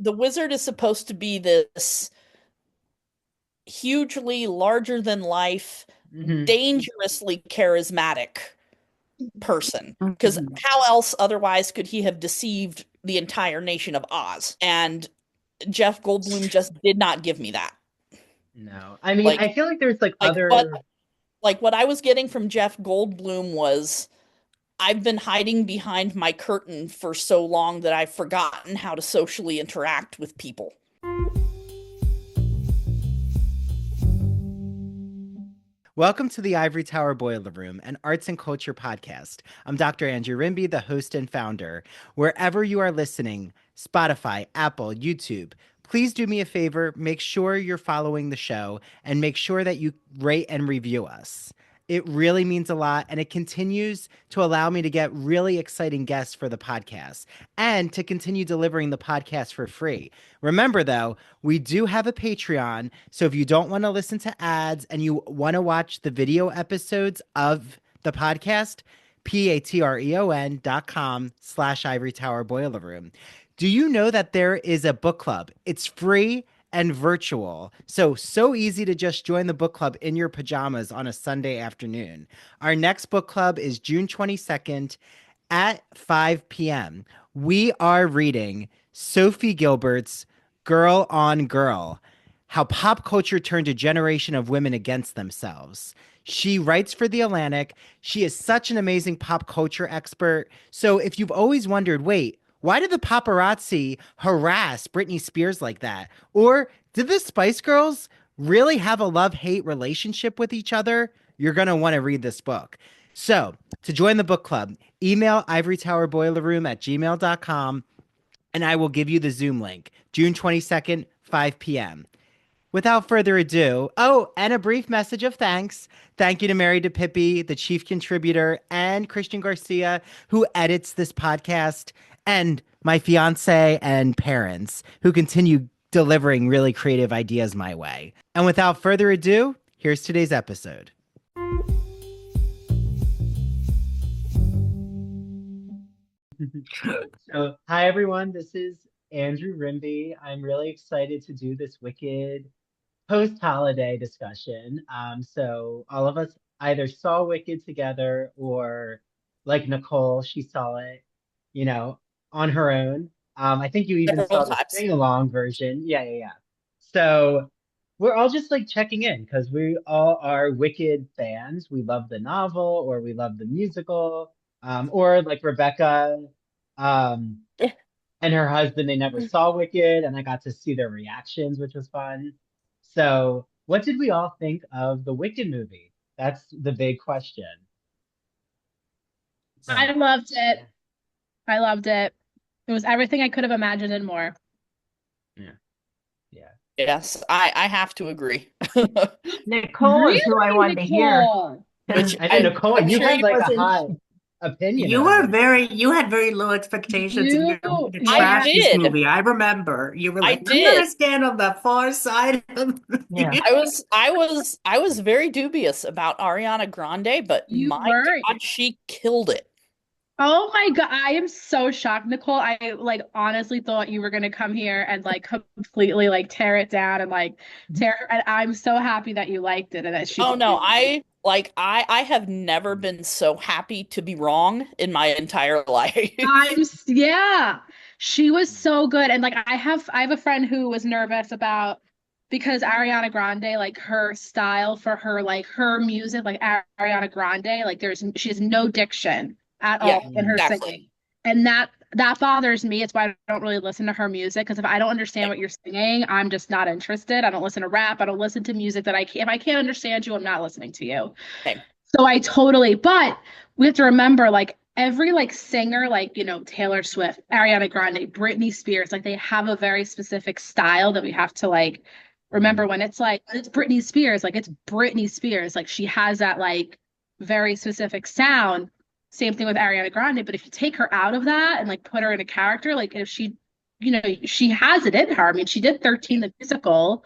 the wizard is supposed to be this hugely larger than life, Hmm. dangerously charismatic person. Because Mhm. how else otherwise could he have deceived the entire nation of Oz? And Jeff Goldblum just did not give me that. No, I mean, Like I feel like there's like like what other. like what I was getting from Jeff Goldblum was I've been hiding behind my curtain for so long that I've forgotten how to socially interact with people. Welcome to the Ivory Tower Boiler Room, an arts and culture podcast. I'm Dr. Andrew Rimby, the host and founder. Wherever you are listening, Spotify, Apple, YouTube, please do me a favor, make sure you're following the show and make sure that you rate and review us. It really means a lot, and it continues to allow me to get really exciting guests for the podcast and to continue delivering the podcast for free. Remember, though, we do have a Patreon, so if you don't want to listen to ads and you want to watch the video episodes of the podcast, patreon.com/Ivory Tower Boiler Room. Do you know that there is a book club? It's free and virtual. So easy to just join the book club in your pajamas on a Sunday afternoon. Our next book club is June 22nd at 5 p.m. We are reading Sophie Gilbert's Girl on Girl: How Pop Culture Turned a Generation of Women Against Themselves. She writes for The Atlantic. She is such an amazing pop culture expert. So if you've always wondered, wait, why did the paparazzi harass Britney Spears like that? Or did the Spice Girls really have a love-hate relationship with each other? You're going to want to read this book. So to join the book club, email ivorytowerboilerroom@gmail.com and I will give you the Zoom link. June 22nd, 5 p.m. Without further ado, and a brief message of thanks. Thank you to Mary DePippi, the chief contributor, and Christian Garcia, who edits this podcast, and my fiance and parents, who continue delivering really creative ideas my way. And without further ado, here's today's episode. So, hi everyone, this is Andrew Rimby. I'm really excited to do this Wicked post-holiday discussion. So all of us either saw Wicked together or like Nicole, she saw it, you know, on her own. I think you even Several saw the times. sing-along version. Yeah, yeah, yeah. So we're all just like checking in because we all are Wicked fans. We love the novel or we love the musical. Or like Rebecca, um, and her husband, they never saw Wicked, and I got to see their reactions, which was fun. So, what did we all think of the Wicked movie? That's the big question. So, I loved it. yeah, I loved it. It was everything I could have imagined and more. yeah, yeah. Yes, I have to agree. Nicole is who I Really, wanted to hear. Nicole? Which I know, Nicole, I'm you sure had you like a Wasn't high opinion you on were it. very you had very low expectations and You, you were going to I yeah. trash this did. movie. I remember you were I like, I'm gonna did. stand on the far side of Yeah. I was very dubious about Ariana Grande, but You my were. God, she killed it. Oh my God, I am so shocked, Nicole. I like honestly thought you were gonna come here and like completely like tear it down and like tear and I'm so happy that you liked it and that she Oh no, did. I have never been so happy to be wrong in my entire life. Yeah. She was so good. And like I have a friend who was nervous about because Ariana Grande, like her style for her, like her music, like Ariana Grande, like she has no diction at Yeah, all in her Mm. exactly. singing. And that bothers me. It's why I don't really listen to her music. Because if I don't understand Same, what you're singing, I'm just not interested. I don't listen to rap. I don't listen to music that if I can't understand you, I'm not listening to you. same. So but we have to remember like every like singer, like, Taylor Swift, Ariana Grande, Britney Spears, like they have a very specific style that we have to like remember Mm. when it's like, it's Britney Spears, like it's Britney Spears, like she has that like very specific sound. Same thing with Ariana Grande. But if you take her out of that and like put her in a character, like if she has it in her. I mean, she did 13 the musical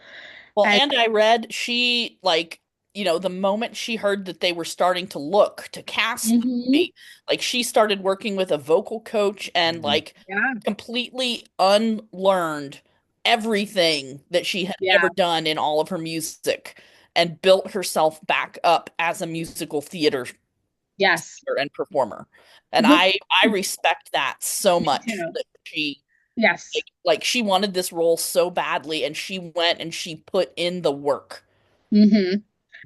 Well, and and I read she the moment she heard that they were starting to look to cast Mhm. me, like she started working with a vocal coach and Mm. like Yeah. completely unlearned everything that she had Yeah. ever done in all of her music and built herself back up as a musical theater Yes. singer and performer. And Look- I respect that so Me much too. that she Yes. like she wanted this role so badly and she went and she put in the work.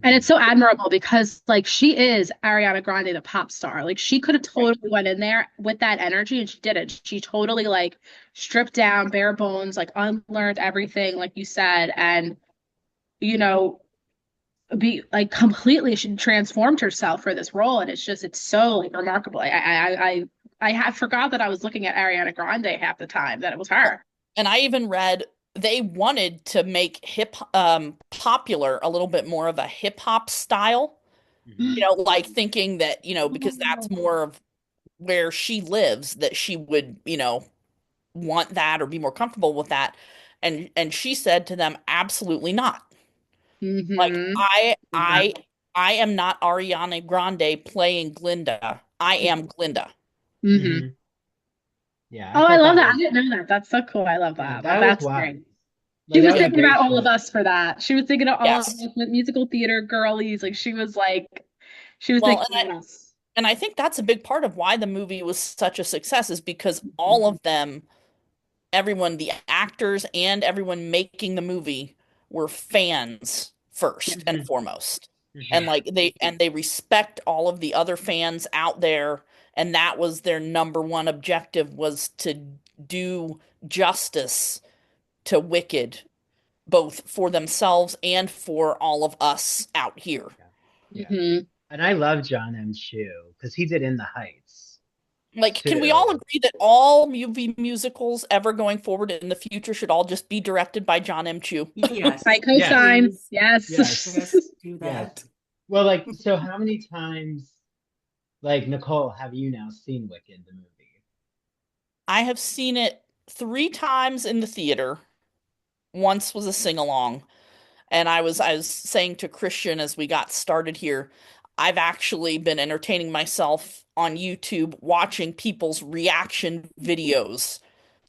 And it's so admirable because like she is Ariana Grande, the pop star. Like she could have totally went in there with that energy and she didn't. She totally like stripped down, bare bones, like unlearned everything, like you said, and you know, be like completely she transformed herself for this role. And it's so like remarkable. I had forgot that I was looking at Ariana Grande half the time, that it was her. And I even read they wanted to make hip popular a little bit more of a hip hop style, Mhm. like thinking that, because that's more of where she lives, that she would, want that or be more comfortable with that. And she said to them, absolutely not. Like Mm-hmm. I am not Ariana Grande playing Glinda. I am Glinda. Mm-hmm. Mhm. Yeah, Oh, I thought love that. I was, didn't know that. That's so cool. I love yeah, that. that was That's wise. great. She Like was that was a Yeah. thinking great about all of choice. us for that. She was thinking of all of us Yes. musical theater girlies. Like she was Well, thinking about us. and I think that's a big part of why the movie was such a success is because all of them, everyone, the actors and everyone making the movie were fans first and Mhm. foremost. And Mhm. like they respect all of the other fans out there, and that was their number one objective was to do justice to Wicked, both for themselves and for all of us out here. Yeah. Hmm. And I love John M. Chu because he did In the Heights Like, can we all too. agree that all movie musicals ever going forward in the future should all just be directed by John M. Chu? Yes. I Yes. co-sign. Please. Yes. Yes. Yes, do Yes. that. Well, like, so how many times, like, Nicole, have you now seen Wicked, the movie? I have seen it 3 times in the theater. Once was a sing-along, and I was saying to Christian as we got started here, I've actually been entertaining myself on YouTube watching people's reaction videos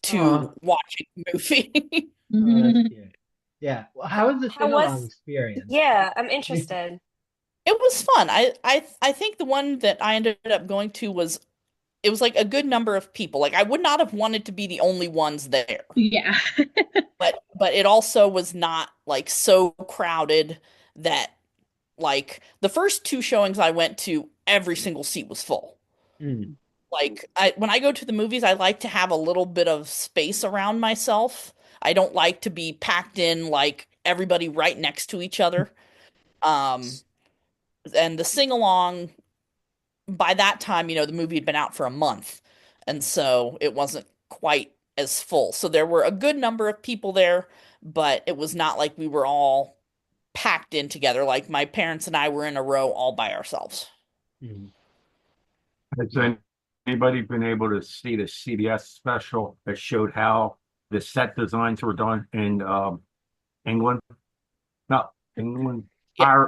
to Oh, watching the movie. oh, that's Mhm. cute. Yeah. Well, how was the How sing-along was, experience? yeah, I'm interested. It was fun. I think the one that I ended up going to was it was like a good number of people. Like I would not have wanted to be the only ones there. Yeah. But it also was not like so crowded that like the first 2 showings I went to, every single seat was full. Mm, Like when I go to the movies, I like to have a little bit of space around myself. I don't like to be packed in like everybody right next to each other. Um, and the sing along by that time, the movie had been out for a month, and so it wasn't quite as full. So there were a good number of people there, but it was not like we were all packed in together. Like my parents and I were in a row all by ourselves. mm. Has anybody been able to see the CBS special that showed how the set designs were done in England? Not England, Yeah.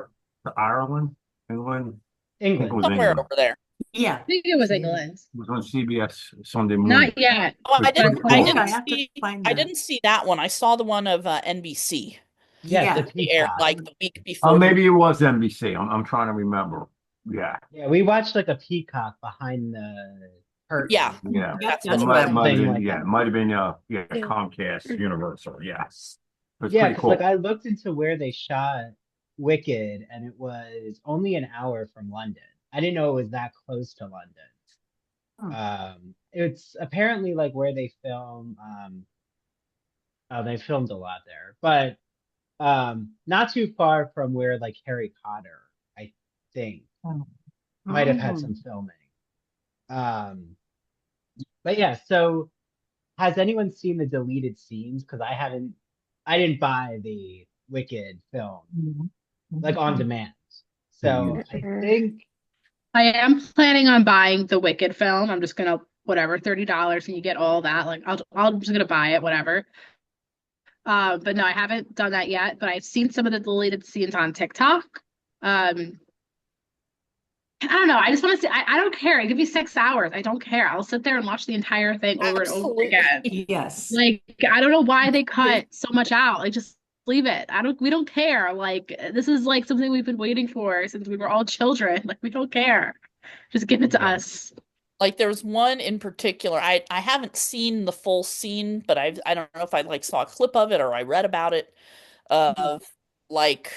Ireland, England. I think it England. was Somewhere England. over there. Yeah. I think it was England. It was on CBS Sunday morning. Not yet. Oh, I It's pretty didn't. I cool. didn't I have to see. find I that. didn't see that one. I saw the one of NBC. Yes, Yeah. the They aired Peacock. like the week Oh, before. maybe it was NBC. I'm trying to remember. Yeah, Yeah, we watched like a peacock behind the curtain. Yeah, yeah. Yep, that's It what that's it what was. I might have Something been, like yeah, that. it might have been, yeah, Yeah. Comcast, Universal. Yeah, it's Yeah, pretty because cool. like I looked into where they shot Wicked, and it was only an hour from London. I didn't know it was that close to London. It's apparently like where they film. Oh, they filmed a lot there, but not too far from where like Harry Potter, I think, might have had some filming. Um, but yeah, so has anyone seen the deleted scenes? Because I haven't. I didn't buy the Wicked film like on demand. So I Mm-mm. think I am planning on buying the Wicked film. I'm just gonna whatever, $30 and you get all that. Like I'm just gonna buy it, whatever. But no, I haven't done that yet, but I've seen some of the deleted scenes on TikTok. Um, I don't know. I just want to see. I don't care. It could be 6 hours. I don't care. I'll sit there and watch the entire thing over and over again. Absolutely. Yes. Like, I don't know why they cut so much out. Like, just leave it. We don't care. Like, this is like something we've been waiting for since we were all children. Like, we don't care. Just give it to Yeah. us. Like there's one in particular. I haven't seen the full scene, but I don't know if I like saw a clip of it or I read about it of like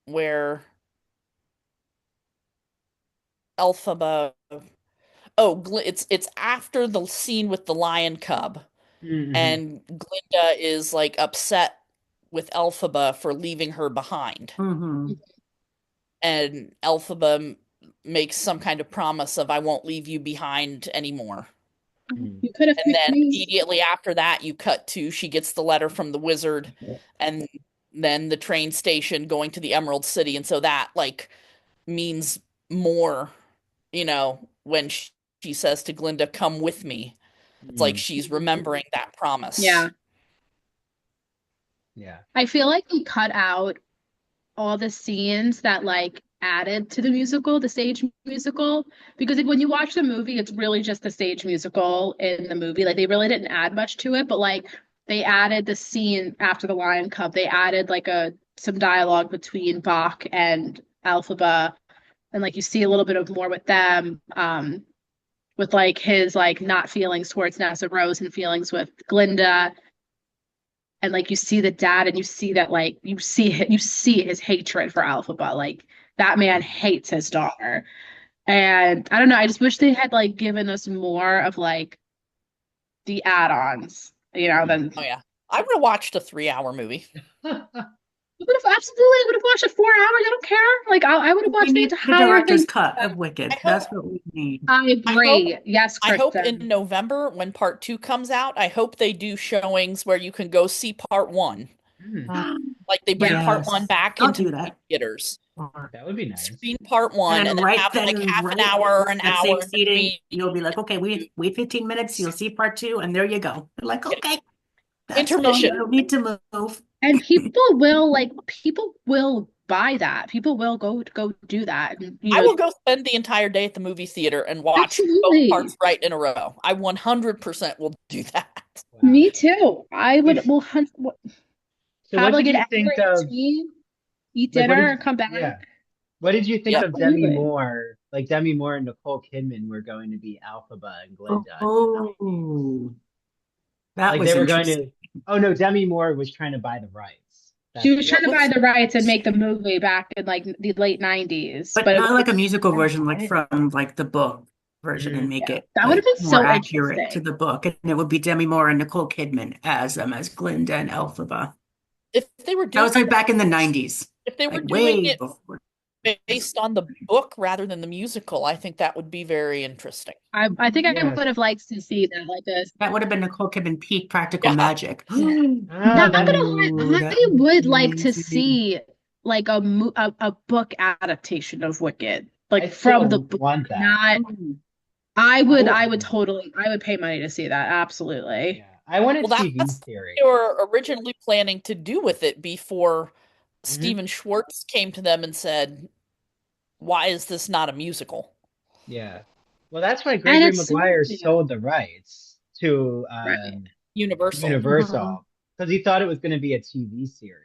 where Elphaba. Oh, it's after the scene with the lion cub, Mhm. and Glinda is like upset with Elphaba for leaving her behind, Hmm. and Elphaba makes some kind of promise of I won't leave you behind anymore. Mm. You could have And picked then me. immediately after that, you cut to she gets the letter from the wizard, and then the train station going to the Emerald City, and so that like means more, when she says to Glinda, "Come with me." It's like Mm. she's remembering that promise. Yeah. Yeah. I feel like we cut out all the scenes that like added to the musical, the stage musical, because like when you watch the movie, it's really just the stage musical in the movie. Like they really didn't add much to it, but like they added the scene after the Lion Cub. They added like some dialogue between Bach and Elphaba, and like you see a little bit of more with them, with like his like not feelings towards Nessa Rose and feelings with Glinda, and like you see the dad and you see that like you see his hatred for Alphaba. Like that man hates his daughter. And I don't know, I just wish they had like given us more of like the add-ons, than Oh yeah. I would have watched a 3-hour movie. I would have watched it 4 hours. I don't care. Like I would have We watched the need the entire director's thing. cut of I Wicked. hope That's what we need. I agree. Yes, I hope in Kristen. November when part 2 comes out, I hope they do showings where you can go see part 1. Mm. Like they bring part 1 Yes, back I'll into do the that. theaters. That would be nice. Screen part 1 And and then have like half an hour or an that hour same in seating, between. you'll be like, okay, wait 15 minutes, you'll see part 2, and there you go. You're like, Yeah. okay, that's fine. Intermission. I don't need to move. And people will buy that. People will go do that. And, I will go spend the entire day at the movie theater and watch absolutely. both parts right in a row. I 100% will do that. Wow. Me too. I would If- will So have what like did an you think hour in of between, eat like what dinner, did and come back. yeah. What did you think Yeah. of Demi Absolutely. Moore? Like Demi Moore and Nicole Kidman were going to be Alphaba and Glinda. Oh, that Like was they were going interesting. to Oh no, Demi Moore was trying to buy the rights. She was trying to What buy was- the rights and make the movie back in like the late 90s. But But it not like a was, musical version, like from like the book version, and make it that would have like been more so accurate to interesting. the book. And it would be Demi Moore and Nicole Kidman as Glinda and Elphaba. If they were That doing was like back in the 90s, if they were like doing way it before. based on the book rather than the musical, I think that would be very interesting. I think I Yes. would have liked to see that, like this. That would have been Nicole Kidman peak practical Yeah. magic. Ah, Not that- gonna lie, Ooh, that I would would be like to amazing. see like a book adaptation of Wicked, like I from still the book. want that. Not, I would pay money to see that. Absolutely. Yeah. I want a Well, TV that's series. they were originally planning to do with it before Mhm. Stephen Schwartz came to them and said, "Why is this not a musical?" Yeah. Well, that's why And Gregory it's Maguire yeah. sold the rights to Right. Universal. Universal because he thought it was going to be a TV series.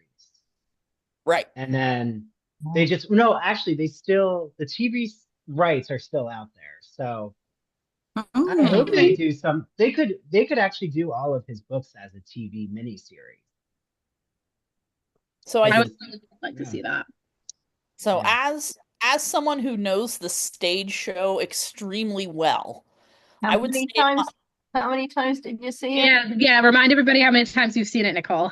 Right. And then they just no, actually the TV rights are still out there. So I hope Mm. they do some they could actually do all of his books as a TV miniseries. So I I would like to see that. so Yeah. as someone who knows the stage show extremely well, I How would many say times? How many times did you see it? Yeah. Remind everybody how many times you've seen it, Nicole.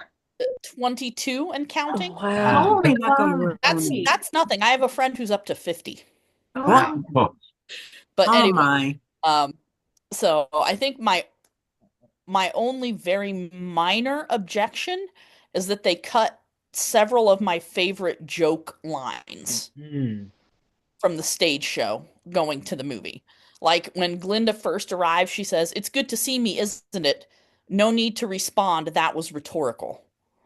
22 and counting. Wow. Holy macaroni. That's nothing. I have a friend who's up to 50. What? Oh, But Oh anyway, my. so I think my only very minor objection is that they cut several of my favorite joke lines Hmm. from the stage show going to the movie. Like when Glinda first arrives, she says, "It's good to see me, isn't it? No need to respond. That was rhetorical."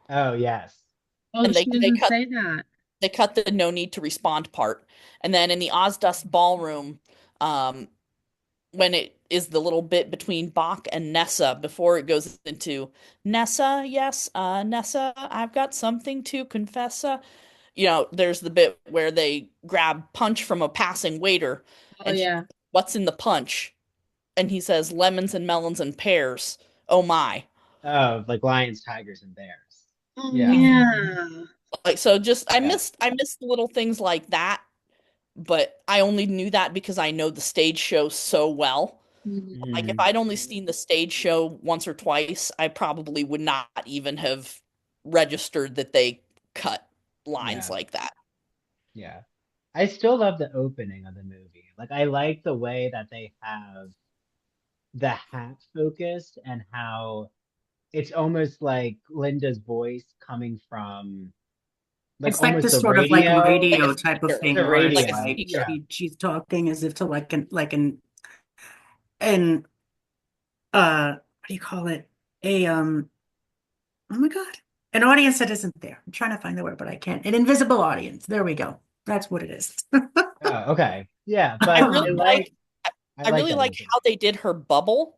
Oh yes. Oh, And they she didn't cut- say that. They cut the no need to respond part. And then in the Ozdust Ballroom, um, when it is the little bit between Bach and Nessa before it goes into Nessa, yes, Nessa, I've got something to confess. There's the bit where they grab punch from a passing waiter Oh and she, yeah. what's in the punch? And he says lemons and melons and pears. Oh my. Oh, like lions, tigers, and bears. Oh Yeah. yeah. Like so just Yeah. I missed little things like that, but I only knew that because I know the stage show so well. Mhm. Like if Mhm. I'd only seen the stage show once or twice, I probably would not even have registered that they cut lines Yeah. like that. Yeah. I still love the opening of the movie. Like I like the way that they have the hat focused and how it's almost like Linda's voice coming from like It's like almost this the sort of like radio. Like a radio type of speaker. thing, The where it's Like a radio. like speaker. Yeah. she's talking as if to an what do you call it? A oh my God. An audience that isn't there. I'm trying to find the word, but I can't. An invisible audience. There we go. That's what it is. Oh, okay. Yeah, I but really like I I like really that like opening. how they did her bubble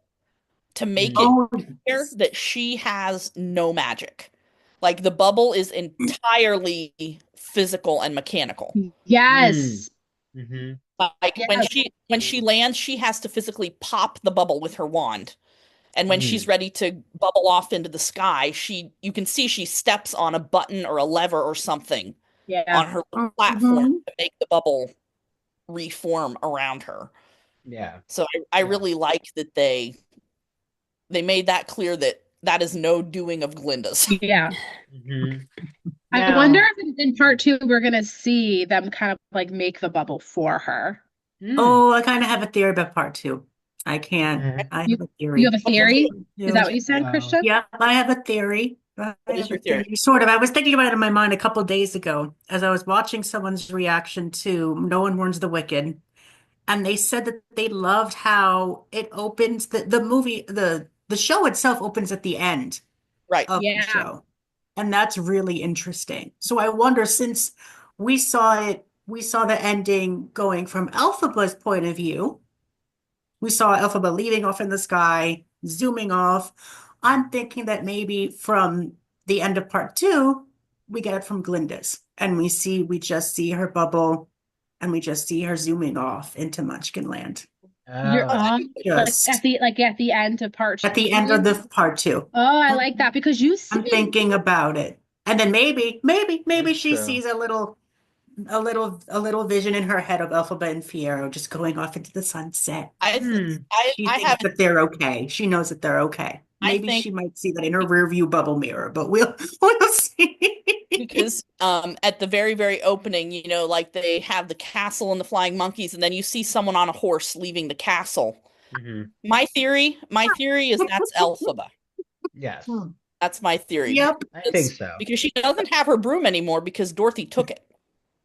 to make it Mm. Oh, clear yes. that she has no magic. Like the bubble is entirely physical and mechanical. Yes. Mm-hmm. Like Yes. when she lands, she has to physically pop the bubble with her wand. And when she's Mm. ready to bubble off into the sky, you can see she steps on a button or a lever or something Yeah. on her platform to make the bubble reform around her. Yeah. So I Yeah. really like that they made that clear that that is no doing of Glinda's. Yeah. Mm-hmm. I wonder if in part two we're gonna see them kind of like make the bubble for her. Oh, I kind of have a theory about part two. I can't. Mhm. I You have a theory. have a theory? Yeah. Is that what you said, Oh. Christian? Yeah, I have a theory. I What is have your a theory? Sort of. I was thinking about it in my mind a couple days ago as I was watching someone's reaction to No One Warns the Wicked, and they said that they loved how it opens the movie, the show itself opens at the end Right. of the Yeah. show. And that's really interesting. So I wonder, since we saw the ending going from Elphaba's point of view. We saw Elphaba leaving off in the sky, zooming off. I'm thinking that maybe from the end of part two, we get it from Glinda's, and we just see her bubble, and we just see her zooming off into Munchkin Land. You're Oh. like Just at the end of part at the two. end of the part two. Oh, I like that because you I'm see thinking about it. And then maybe That's she true. sees a little vision in her head of Elphaba and Fiero just going off into the sunset. I She I thinks have that they're okay. She knows that they're okay. I Maybe think she might see that in her rear view bubble mirror, but we'll see. because at the very very opening, like they have the castle and the flying monkeys and then you see someone on a horse leaving the castle. Mhm. My theory is that's Elphaba. Yes, That's my theory. Yep. I think so. Because she doesn't have her broom anymore because Dorothy took it.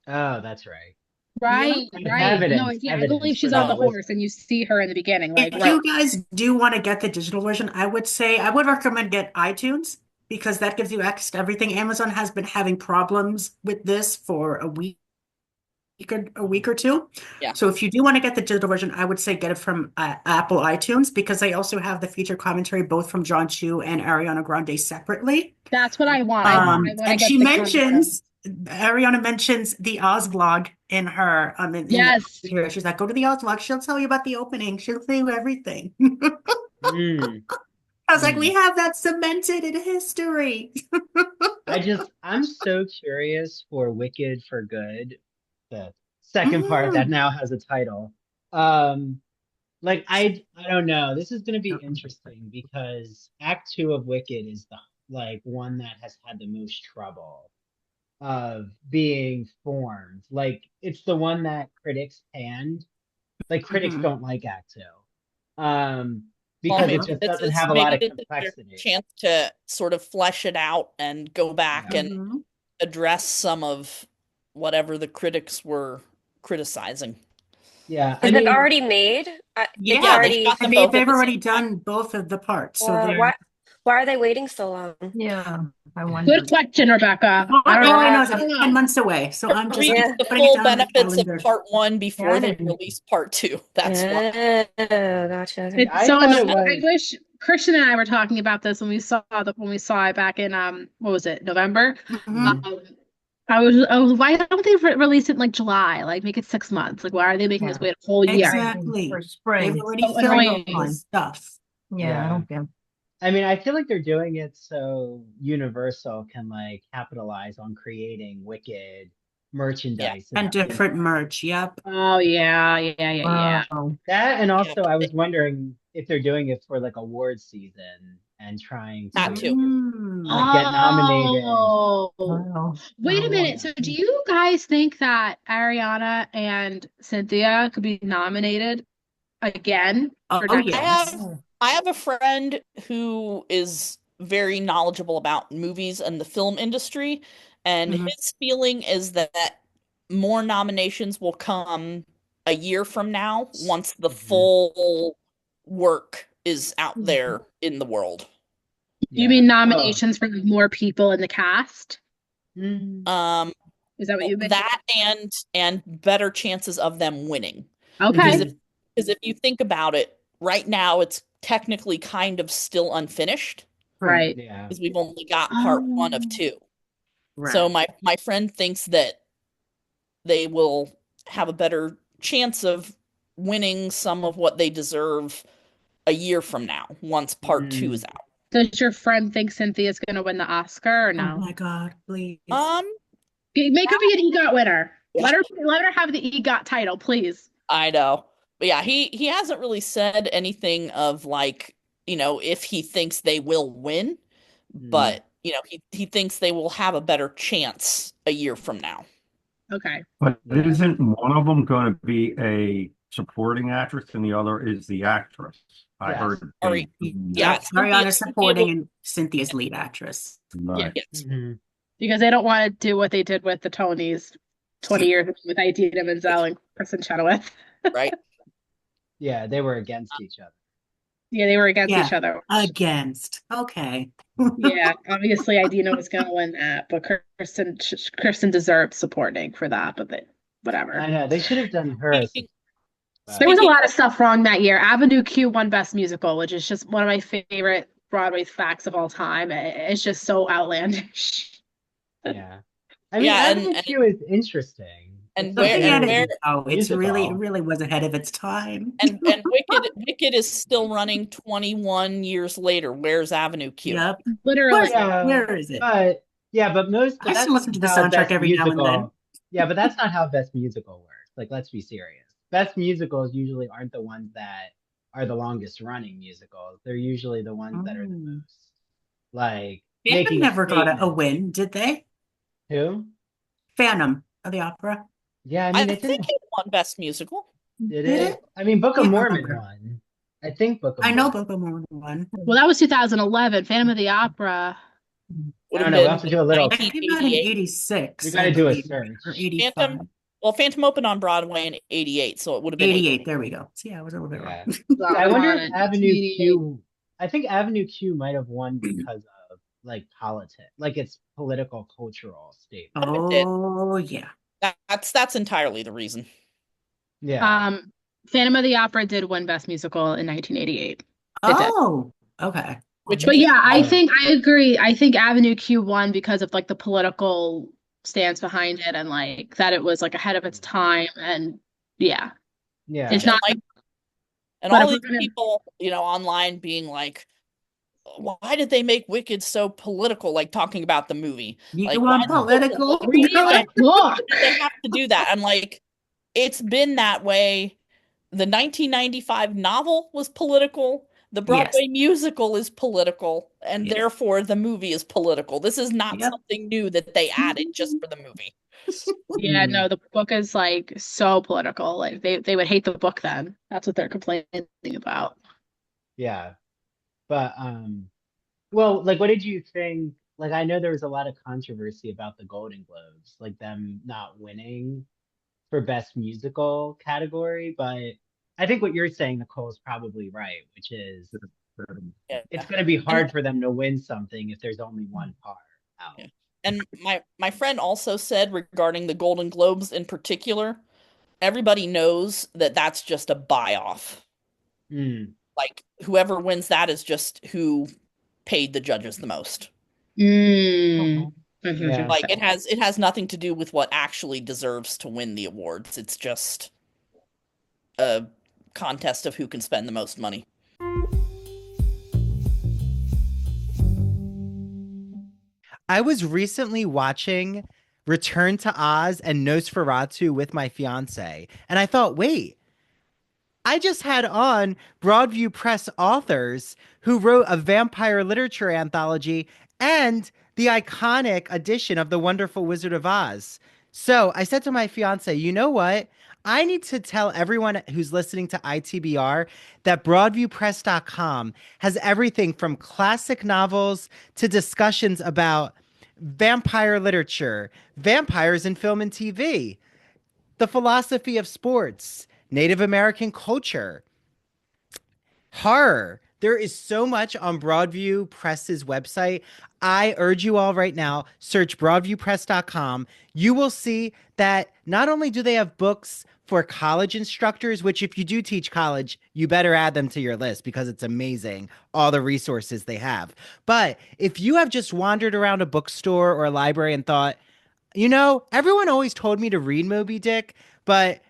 Oh, that's right. right, Yeah. right. Evidence- No, yeah, I evidence believe she's for on the that was- horse and you see her in the beginning. Like, If you guys do want to get the digital version, I would recommend get iTunes because that gives you access to everything. Amazon has been having problems with this for a week or two. Yeah. So if you do want to get the digital version, I would say get it from Apple iTunes because they also have the feature commentary both from John Chu and Ariana Grande separately. that's what I want. I want to And get she the mentions Ariana mentions the Oz blog in her in Yes. here. She's like, go to the Oz blog. She'll tell you about the opening. She'll tell you everything. Mm. I was like, we have that cemented in history. I'm so curious for Wicked for Good, the second part that now has a title. Like I don't know. This is going to be interesting because Act 2 of Wicked is the one that has had the most trouble of being formed. Like it's the one that critics panned. Like critics Mhm. don't like Act 2. Because it just doesn't have a lot of complexity. Chance to sort of flesh it out and go back Yeah. and Mhm. address some of whatever the critics were criticizing. Yeah, Is it already made? Yeah, It's already. shot them they've both at the already same time. done both of the parts. So Well, they're why Why are they waiting so long? Yeah, I wonder. Good question, Rebecca. All I don't I know is know. it's 10 months away, so I'm just Reap Yeah. the putting it full down on my benefits of calendar. part one before they Yeah. release part two. That's why. Oh, gotcha. Okay. It's I so thought it annoying. I was. wish Christian and I were talking about this when we saw it back in what was it, November? Mhm. I was why don't they release it in like July? Like make it 6 months. Like why are they making us Yeah. wait a whole year? Exactly. For They've spring. already So filmed annoying. all this stuff. Yeah, I don't get. I mean, I feel like they're doing it so Universal can like capitalize on creating wicked merchandise And about different merch. Yep. Oh yeah. Wow. that. And also, Yeah, I was wondering if they're doing it for like awards season and trying that to too. like get nominated. Oh, Wow. wait a Oh, minute. So do you guys think that Ariana and Cynthia could be nominated again for Oh, next? I yes. have I have a friend who is very knowledgeable about movies and the film industry, and Mhm. his feeling is that more nominations will come a year from now once the Mhm. full work is out Hmm. there in the world. You mean Yeah. nominations for like, more people in the cast? Mm. Um, Is that what you meant? that and better chances of them winning. Because Okay. if you think about it, right now it's technically kind of still unfinished Right. Yeah. because we've only got part one of Um, two. So Right. my friend thinks that they will have a better chance of winning some of what they deserve a year from now once part two is Mm. out. does your friend think Cynthia's gonna win the Oscar or Oh no? my God, please. Um, Make her be an EGOT winner. Yeah. Let her have the EGOT title, please. I know. But yeah, he hasn't really said anything of like, if he thinks they will win, Mm. but he thinks they will have a better chance a year from now. Okay. But Yeah. isn't one of them going to be a supporting actress and the other is the actress? I Yes. heard Ari, they. yeah, Yep. Ariana's Cynthia supporting will- and Cynthia's lead actress. Right. yes, Mhm. Because they don't want to do what they did with the Tonys 20 years ago with Idina Menzel and Kristen Chenoweth. right. Yeah, they were against each other. Yeah, they were against Yeah. each other. Against. Okay. Yeah, obviously Idina was gonna win that, but Kristen deserved supporting for that, but whatever. I know they should have done her as Speaking- There was a Speaking- lot of stuff wrong that year. Avenue Q won Best Musical, which is just one of my favorite Broadway facts of all time. It's just so outlandish. yeah. I mean, Yeah, Avenue Q is interesting. and It's where- an and entertaining where- It's really, it musical. really was ahead of its time. and Wicked is still running 21 years later. Where's Avenue Q? Yep. Literally. Yeah, Where is it? but I that's still listen to the not how soundtrack Best every now and then. Musical. Yeah, but that's not how Best Musical works. Like, let's be serious. Best musicals usually aren't the ones that are the longest running musicals. They're usually the ones that are the Mm. most like Phantom making a never got a statement. win, did they? Who? Phantom of the Opera. Yeah, I I mean, it think didn't. it won Best Musical. Did Did it? it? I mean, Book of Yeah, Mormon remember. won. I think Book of I know Mormon. Book of Mormon won. Well, that was 2011. Phantom of the Opera. Would I have don't know. We'll been have to do a little. That came out in 1988. 86, We I got to do a believe, search. or 85. Phantom opened on Broadway in 88, so it would have been 88, there we go. See, I was a little bit Yeah. wrong. I wonder on if it. Avenue 88. Q. I think Avenue Q might have won because of like politics, like its political cultural statement. Oh, yeah. That's entirely the reason. Yeah. Phantom of the Opera did win Best Musical in 1988. It did. Oh, okay. Which But means yeah, I Oh. think I agree. I think Avenue Q won because of like the political stance behind it and like that it was like ahead of its time and yeah. Yeah. It's not and but all if these we're gonna- people, online being like, why did they make Wicked so political? Like talking about the movie. You Like, want why- political? Read Read the book. they have to do that. I'm like, it's been that way. The 1995 novel was political. The Broadway musical is political, and Yes. therefore the movie is political. This is not Yep. something new that they added just for the movie. Yeah, no, the book is like so political. Like they would hate the book then. That's what they're complaining about. Yeah. But well, like what did you think? Like I know there was a lot of controversy about the Golden Globes, like them not winning for Best Musical category, but I think what you're saying, Nicole, is probably right, which is Yeah. It's going to be And hard for them to win something if there's only one car out. yeah. And my friend also said regarding the Golden Globes in particular, everybody knows that that's just a buy off. Mm, Like whoever wins that is just who paid the judges the most. Mm. yeah. Like it has nothing to do with what actually deserves to win the awards. It's just a contest of who can spend the most money. I was recently watching Return to Oz and Nosferatu with my fiance, and I thought, wait, I just had on Broadview Press authors who wrote a vampire literature anthology and the iconic edition of The Wonderful Wizard of Oz. So I said to my fiance, you know what? I need to tell everyone who's listening to ITBR that BroadviewPress.com has everything from classic novels to discussions about vampire literature, vampires in film and TV, the philosophy of sports, Native American culture, horror. There is so much on Broadview Press's website. I urge you all right now, search broadviewpress.com. You will see that not only do they have books for college instructors, which if you do teach college, you better add them to your list because it's amazing, all the resources they have. But if you have just wandered around a bookstore or a library and thought, you know, everyone always told me to read Moby Dick, but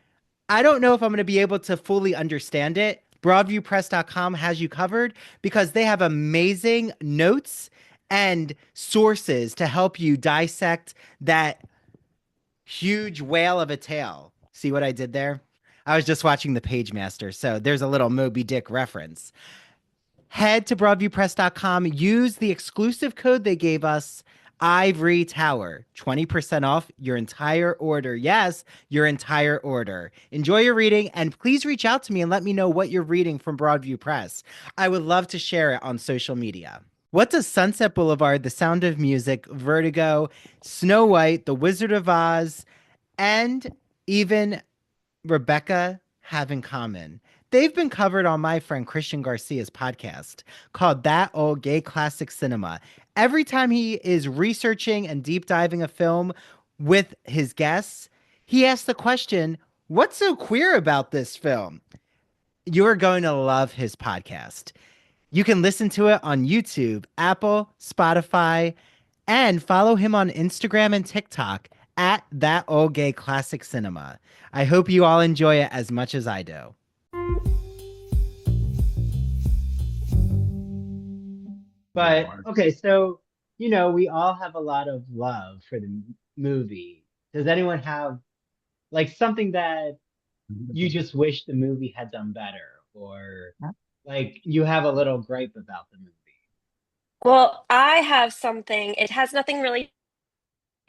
I don't know if I'm going to be able to fully understand it. Broadviewpress.com has you covered because they have amazing notes and sources to help you dissect that huge whale of a tale. See what I did there? I was just watching the Page Master, so there's a little Moby Dick reference. Head to broadviewpress.com, use the exclusive code they gave us, Ivory Tower, 20% off your entire order. Yes, your entire order. Enjoy your reading, and please reach out to me and let me know what you're reading from Broadview Press. I would love to share it on social media. What does Sunset Boulevard, The Sound of Music, Vertigo, Snow White, The Wizard of Oz, and even Rebecca have in common? They've been covered on my friend Christian Garcia's podcast called That Old Gay Classic Cinema. Every time he is researching and deep diving a film with his guests, he asks the question, what's so queer about this film? You're going to love his podcast. You can listen to it on YouTube, Apple, Spotify, and follow him on Instagram and TikTok at That Old Gay Classic Cinema. I hope you all enjoy it as much as I do. But okay, so you know, we all have a lot of love for the movie. Does anyone have like something that you just wish the movie had done better, or like you have a little gripe about the movie? Well, I have something. It has nothing really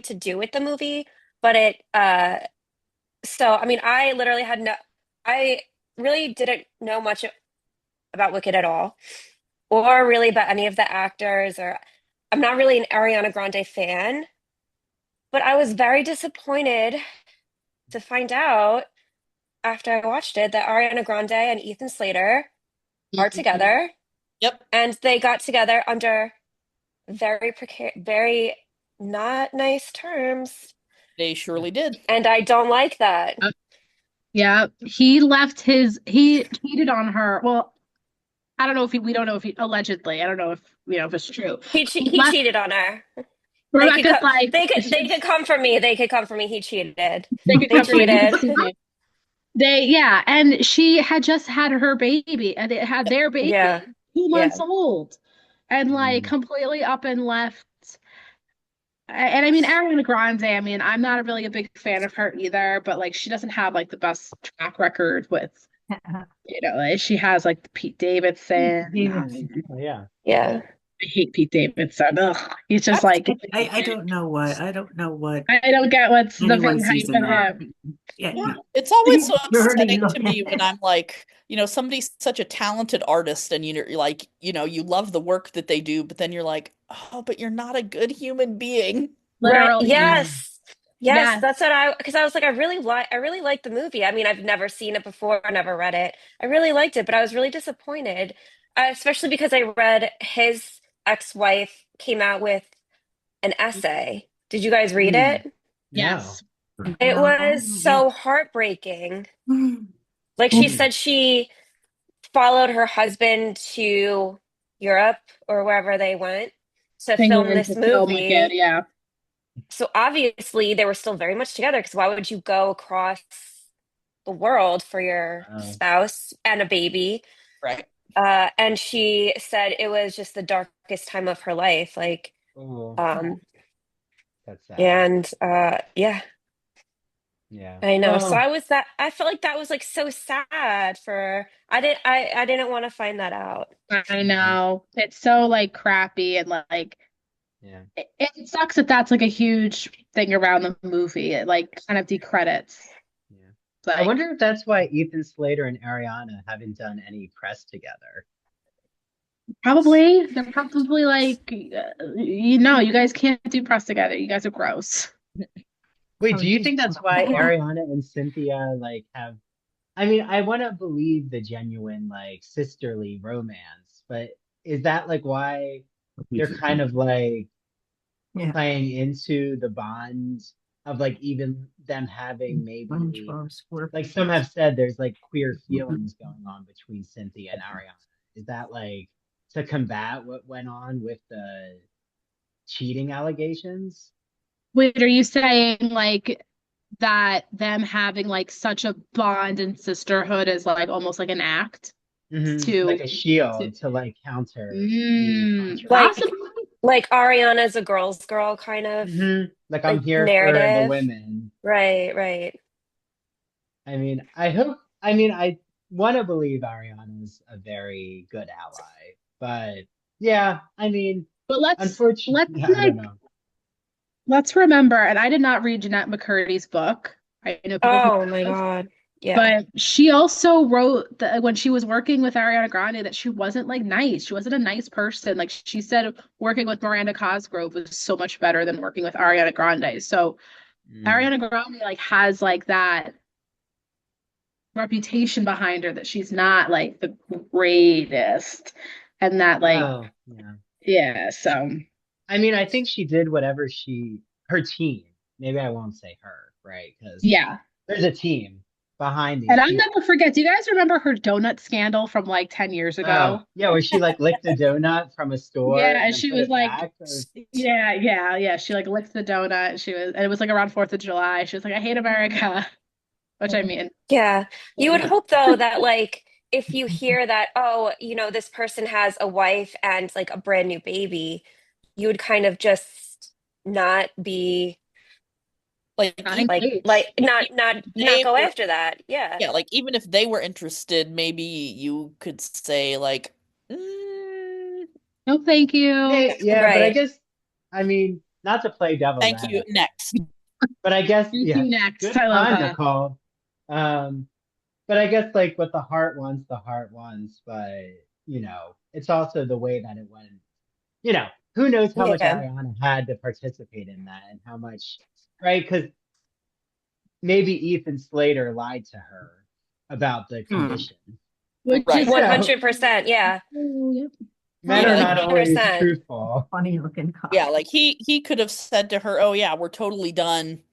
to do with the movie, but I mean, I really didn't know much about Wicked at all, or really about any of the actors, or I'm not really an Ariana Grande fan, but I was very disappointed to find out after I watched it that Ariana Grande and Ethan Slater are together, Yep, and they got together under very not nice terms, they surely did. and I don't like that. Yeah, he cheated on her. Well, I don't know if we don't know if he allegedly, I don't know if if it's true. He He left cheated on her. Rebecca's like They could come for me. They could come for me. He cheated. they could They cover me. cheated. Yeah, and she had just had her baby, and it had their baby Yeah. 2 months Yeah. old, and like completely up and left. And I mean, Ariana Grande, I mean, I'm not really a big fan of her either, but like she doesn't have like the best track record with, like, she has like the Pete Davidson. Oh, yeah. Yeah. I hate Pete Davidson. Ugh, he's just That's- like I don't know what I don't get what's the big anyone hype sees in with that. him. Yeah. It's always so Dirty upsetting to me looking. when I'm like, somebody's such a talented artist and you're like, you love the work that they do, but then you're like, oh, but you're not a good human being. Right. Literally. Yes. Yes, Yes. that's because I was like, I really like the movie. I mean, I've never seen it before, I never read it. I really liked it, but I was really disappointed. especially because I read his ex-wife came out with an essay. Did you guys read Mm, it? no. Yes. It No, was so heartbreaking. Mm. Like she Mm. said she followed her husband to Europe or wherever they went to film England this to film Wicked, movie. yeah. So obviously they were still very much together because why would you go across the world for your Oh, spouse and a baby? Right. And she said it was just the darkest time of her life. Like, oh, um, that's sad. and yeah, Yeah. I know. So Well, I felt like that was like so sad for I didn't want to find that out. I yeah, know. It's so like crappy and like yeah, it sucks that that's like a huge thing around the movie. It like kind of decredits. yeah. I Like wonder if that's why Ethan Slater and Ariana haven't done any press together. probably they're probably like you guys can't do press together. You guys are gross. Wait, oh, do you geez. think that's why Ariana and Cynthia like have? I mean, I want to believe the genuine like sisterly romance, but is that like why they're kind of like Yeah. playing into the bond of like even them having maybe SpongeBob like some have SquarePants. said there's like queer feelings going on between Cynthia and Ariana. Is that like to combat what went on with the cheating allegations? Wait, are you saying like that them having like such a bond and sisterhood is like almost like an act Like to, a to shield to like counter the controversy. Like possibly? like Ariana's a girl's girl kind of Like I'm like here for the narrative. women. Right, right. I mean, I hope, I mean, I want to believe Ariana's a very good ally, but yeah, I mean, But let's unfortunately, I don't like know. let's remember, and I did not read Jeanette McCurdy's book. I know people who Oh my have, God. Yeah. but she also wrote that when she was working with Ariana Grande that she wasn't like nice. She wasn't a nice person. Like she said, working with Miranda Cosgrove was so much better than working with Ariana Grande. So Mm. Ariana Grande like has like that reputation behind her that she's not like the greatest, and that like Well, yeah. yeah. So I mean, I think she did whatever her team, maybe I won't say her, right? Because yeah. there's a team behind And these I'll people. never forget. Do you guys remember her donut scandal from like 10 years Oh, ago? yeah, where she like licked a donut from a store Yeah, and and then she put was it like, back. Or... yeah. She like licked the donut. And it was like around 4th of July. She was like, I hate America, which I mean, Yeah. You would yeah. hope though that like if you hear that, oh, this person has a wife and like a brand new baby, you would kind of just not be Like Not even engaged. not they go were, after that. Yeah. yeah, like even if they were interested, maybe you could say like, No, thank you. Yeah, but I Right. guess, I mean, not to play devil's thank you, advocate, next. but I guess, Thank yeah, you next. good I love time, that. Nicole. Um, but I guess like what the heart wants, but it's also the way that it went. Who knows how much Yeah. Ariana had to participate in that and how much, right? Because maybe Ethan Slater lied to her about the Hmm. condition. Which Right. is 100%. Yeah. Yep. Men Yeah, are like not always 100%. truthful. Funny looking guy. yeah, like he could have said to her, "Oh yeah, we're totally done.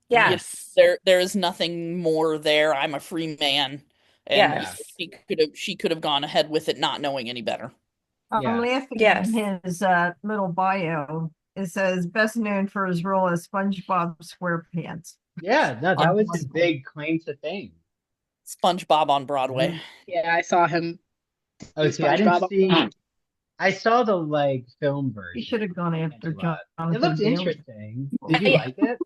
Yes. There is nothing more there. I'm a free man." And Yeah, Yes. she could have gone ahead with it not knowing any better. I'm yeah, laughing Yes. at his little bio. It says best known for his role as SpongeBob SquarePants. yeah. No, that On was his big claim to fame. SpongeBob on Broadway. Mhm. Yeah, I saw him Oh, in see, I didn't SpongeBob. see. I saw the like film He version. should have gone Can't after do that. It Jonathan looked Bailey. interesting. Did you Yeah. like it?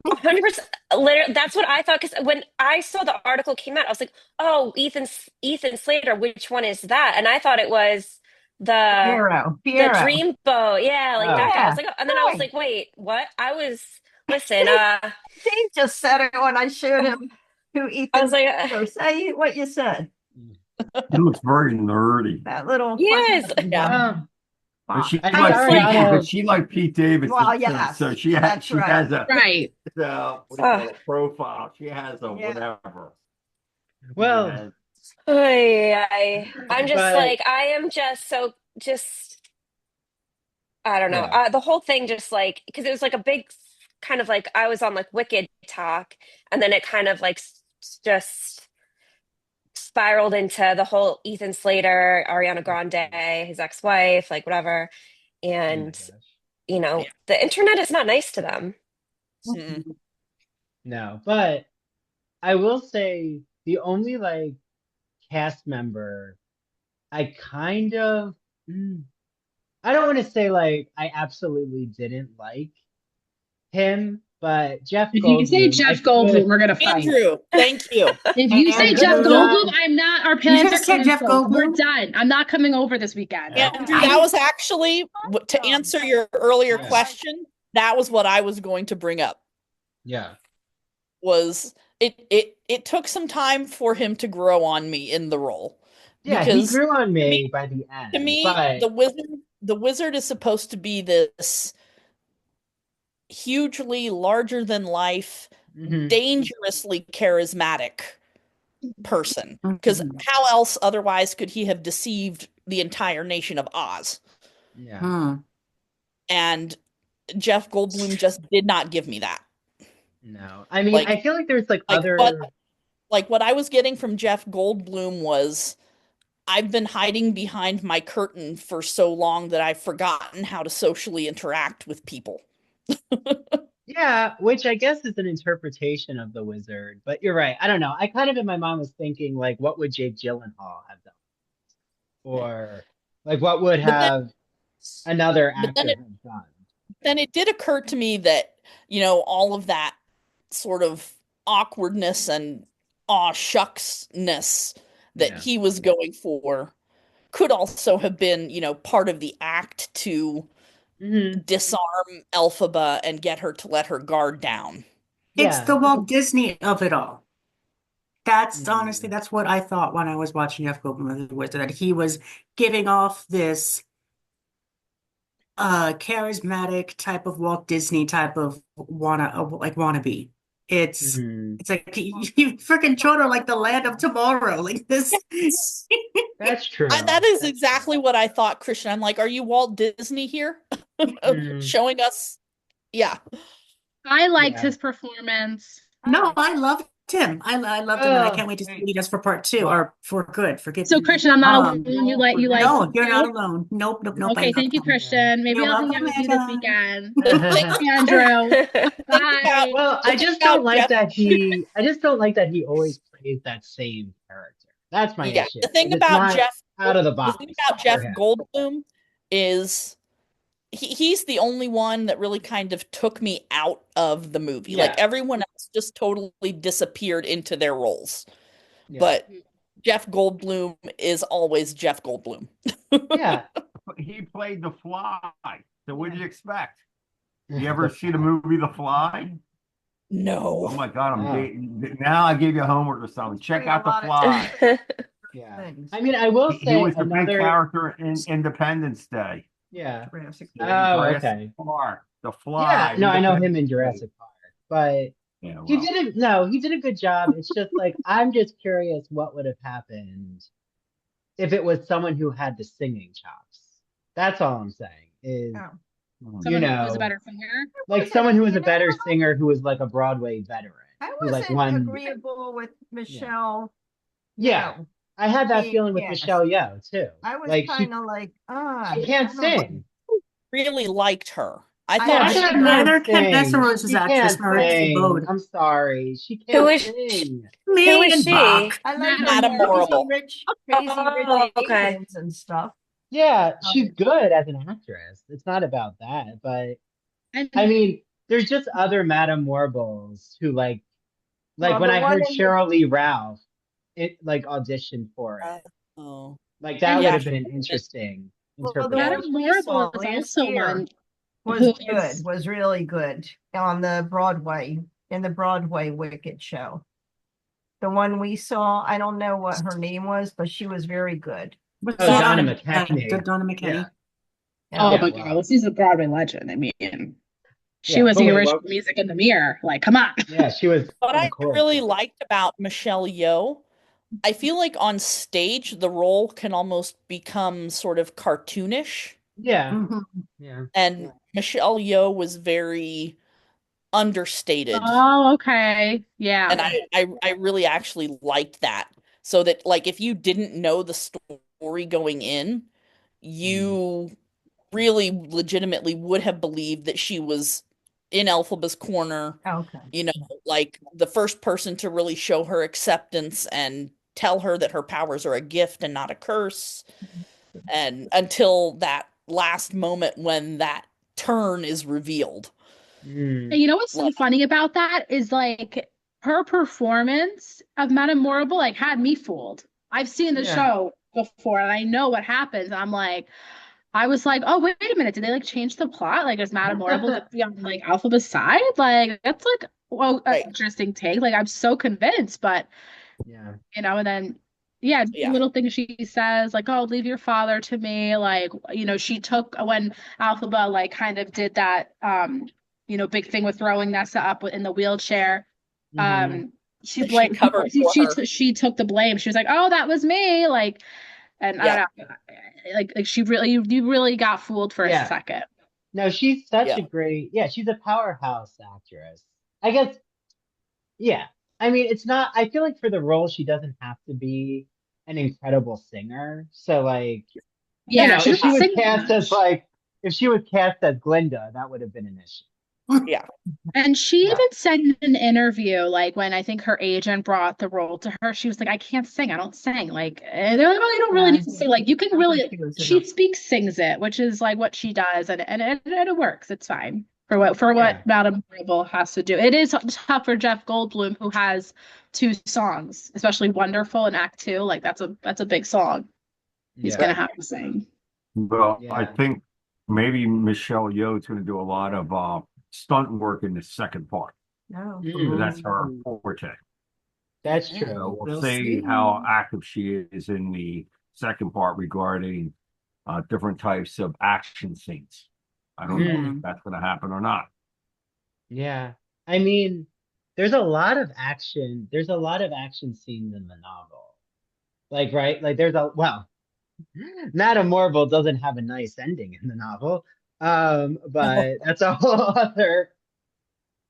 100%. Literally, that's what I thought. Because when I saw the article came out, I was like, "Oh, Ethan Slater. Which one is that?" And I thought it was the the Piero. Dreamboat. Yeah, like Oh, that guy. I was Yeah, like, and then I was right. like, "Wait, what?" Listen. Steve just said it when I showed him who I was Ethan. like, So say what you said. He looks very nerdy. That little yes, funny Yeah. oh, But box. she I I think was like Pete, like, but Ariana. she like Pete Davidson Well, too. yes, So that's she right. has a Right. what do you oh, call it, profile. She has a Yeah. whatever. She Well, has I'm just But like, I am just so, just, I don't know. yeah. The whole thing just like, because it was like a big kind of like, I was on like Wicked talk, and then it kind of like just spiraled into the whole Ethan Slater, Ariana Grande, his ex-wife, like whatever. Oh my And, gosh. Yeah. the internet is not nice to them. Mm-mm. No, but I will say the only like cast member I kind of I don't want to say like I absolutely didn't like him, but Jeff If you say Goldblum, I Jeff Goldblum, could we're gonna fight. Andrew, thank you. If you I say could Jeff have Goldblum, done. I'm not. Our You plans are just said Jeff canceled. We're Goldblum? done. I'm not coming over this weekend. Yeah. Andrew, I that was actually to Awesome. answer your earlier Yeah. question. That was what I was going to bring up. Yeah. Was it took some time for him to grow on me in the role. Yeah, he Because grew on to me me, by the to end, me, but the wizard is supposed to be this hugely larger than life, mhm, dangerously charismatic person. Because Mhm. how else otherwise could he have deceived the entire nation of Oz? yeah. Hmm. And Jeff Goldblum just did not give me that. No. I mean, Like, I feel like there's like like what other like what I was getting from Jeff Goldblum was I've been hiding behind my curtain for so long that I've forgotten how to socially interact with people. yeah, which I guess is an interpretation of the wizard, but you're right. I don't know. I kind of in my mind was thinking like what would Jake Gyllenhaal have done? Or like what would But then have another but then actor it have done? then it did occur to me that, all of that sort of awkwardness and aw shucksness that Yeah. he was going for could also have been, part of the act to Hmm. disarm Elphaba and get her to let her guard down. It's Yeah. the Walt Disney of it all. That's honestly, Mhm. that's what I thought when I was watching Jeff Goldblum as a Wizard, that he was giving off this charismatic type of Walt Disney type of wannabe. It's Mhm. it's like you freaking Chota like the land of tomorrow. Like this. Yes. That's true. That is That's exactly true. what I thought, Christian. I'm like, are you Walt Disney here? Mhm. Showing us, yeah. I liked Yeah. his performance. No, I loved him. I loved him, and I Oh, can't wait to see Hey, what he does for part two well, or for good. Forget So me. Christian, I'm not alone. Um, You liked no, him you're not too? alone. Nope, nope, nope. I Okay, thank loved you, him. yeah. Christian. Maybe You're I'll hang welcome, out with you this Megan. weekend. The thing, Andrew. the thing about Bye. Well, the I thing just about don't like Jeff, that I just don't like that he always plays that same character. That's my yeah, issue. the thing It's about not Jeff, out of the the thing box about for Jeff him. Goldblum is he's the only one that really kind of took me out of the movie. Like Yeah. everyone else just totally disappeared into their roles. Yeah. But Jeff Goldblum is always Jeff Goldblum. Yeah. he played the Fly. So what did you expect? You The ever see the Fly. movie The Fly? Oh No. my God, Oh. now I gave you homework or something. Check Played a out The lot of Fly. Yeah. things. I mean, I will He say was the big another. character in Independence Day. Yeah. Jurassic Oh, Jurassic okay. Park, The Yeah. Fly, No, I know him in Independence Day. Jurassic Park, but Yeah, he well, did a no, he did a good job. It's just like I'm just curious what would have happened if it was someone who had the singing chops. That's all I'm saying. Is Oh. you Someone who was a know, better singer. like someone who was You a know better what? singer who was like a Broadway veteran I who like wasn't won. agreeable with Michelle. Yeah, Yeoh I had that being feeling with cast. Michelle Yeoh too. I was Like kind of like, she can't I don't sing. Really liked her. I I thought Yeah, know she she she can't Neither does. can sing. Westeros' She actress can't Marissa sing. Bode. I'm sorry, she Who can't is sing. who Me is and she? Bach. I like her Madame Morrible. crazy rich Oh, okay. Asians and stuff. Yeah, she's Um, good as an actress. It's not about that, but I And mean, there's just other Madame Warbles who like well, when the I one heard in the Cheryl Lee Ralph, it like auditioned for it. Oh. Like and that would Yeah, have she been an did. interesting well, the Madame interpretation. one we saw Morrible is last also year one was who good, is was really good on the Broadway, in the Broadway Wicked show. The one we saw, I don't know what her name was, but she was very good. What's Oh, Yeah. Donna Donna McKechnie. Donna Yeah, McKinney? oh yeah, my wow. god, well, she's a Broadway legend. I mean, she Yeah, was but the wait, original what? Music in the Mirror. Like, come on. Yeah, she was What in I the chorus. really liked about Michelle Yeoh I feel like on stage the role can almost become sort of cartoonish, Yeah. Mhm. Yeah. and Michelle Yeoh was very understated, Oh, okay. Yeah. and I really actually liked that. So that like if you didn't know the story going in, Mm. you really legitimately would have believed that she was in Elphaba's corner, Okay. you know, like the first person to really show her acceptance and tell her that her powers are a gift and not a curse. And until that last moment when that turn is revealed. Mm. And you know what's so Like, funny about that is like her performance of Madame Morrible like had me fooled. I've seen the Yeah. show before and I know what happens. I'm like, I was like, oh wait a minute, did they like change the plot? Like, is Madame Morrible gonna be on like Alphaba's side? Like, that's like well, an right. interesting take. Like, I'm so convinced, but Yeah. and then yeah, Yeah. little things she says like, oh, leave your father to me. Like, she took when Alphaba like kind of did that big thing with throwing Nessa up in the wheelchair. Hmm. Um, she She blamed covered for her. she took the blame. She was like, oh, that was me. Like, and I Yeah. don't know, like she really you really got fooled for a Yeah. second. No, she's such Yeah. a great, yeah, she's a powerhouse actress. I guess, yeah. I mean, it's not, I feel like for the role, she doesn't have to be an incredible singer. So, like, Yeah, she if doesn't she was sing cast as much. like, if she was cast as Glinda, that would have been an issue. Yeah. And she Yeah. even said in an interview, like when I think her agent brought the role to her, she was like, I can't sing. I don't sing. Like, and they're like, oh, you don't really Yeah. need to sing. Like, you can I thought really, she was she enough. speaks, sings it, which is like what she does. And it works. It's fine for Yeah. what Madame Marvel has to do. It is tough for Jeff Goldblum, who has two songs, especially Wonderful and Act Two. Like, that's a big song. He's Yeah. gonna have to sing. Well, I Yeah. think maybe Michelle Yeoh's going to do a lot of stunt work in the second part. No. Because that's her Mm. forte. That's Mm. So true. we'll We'll see see. how active she is in the second part regarding different types of action scenes. I don't know if Mm. Mhm. that's going to happen or not. Yeah. I mean, there's a lot of action. There's a lot of action scenes in the novel. Like, right? Like, well, Madame Marvel doesn't have a nice ending in the novel. But that's a whole other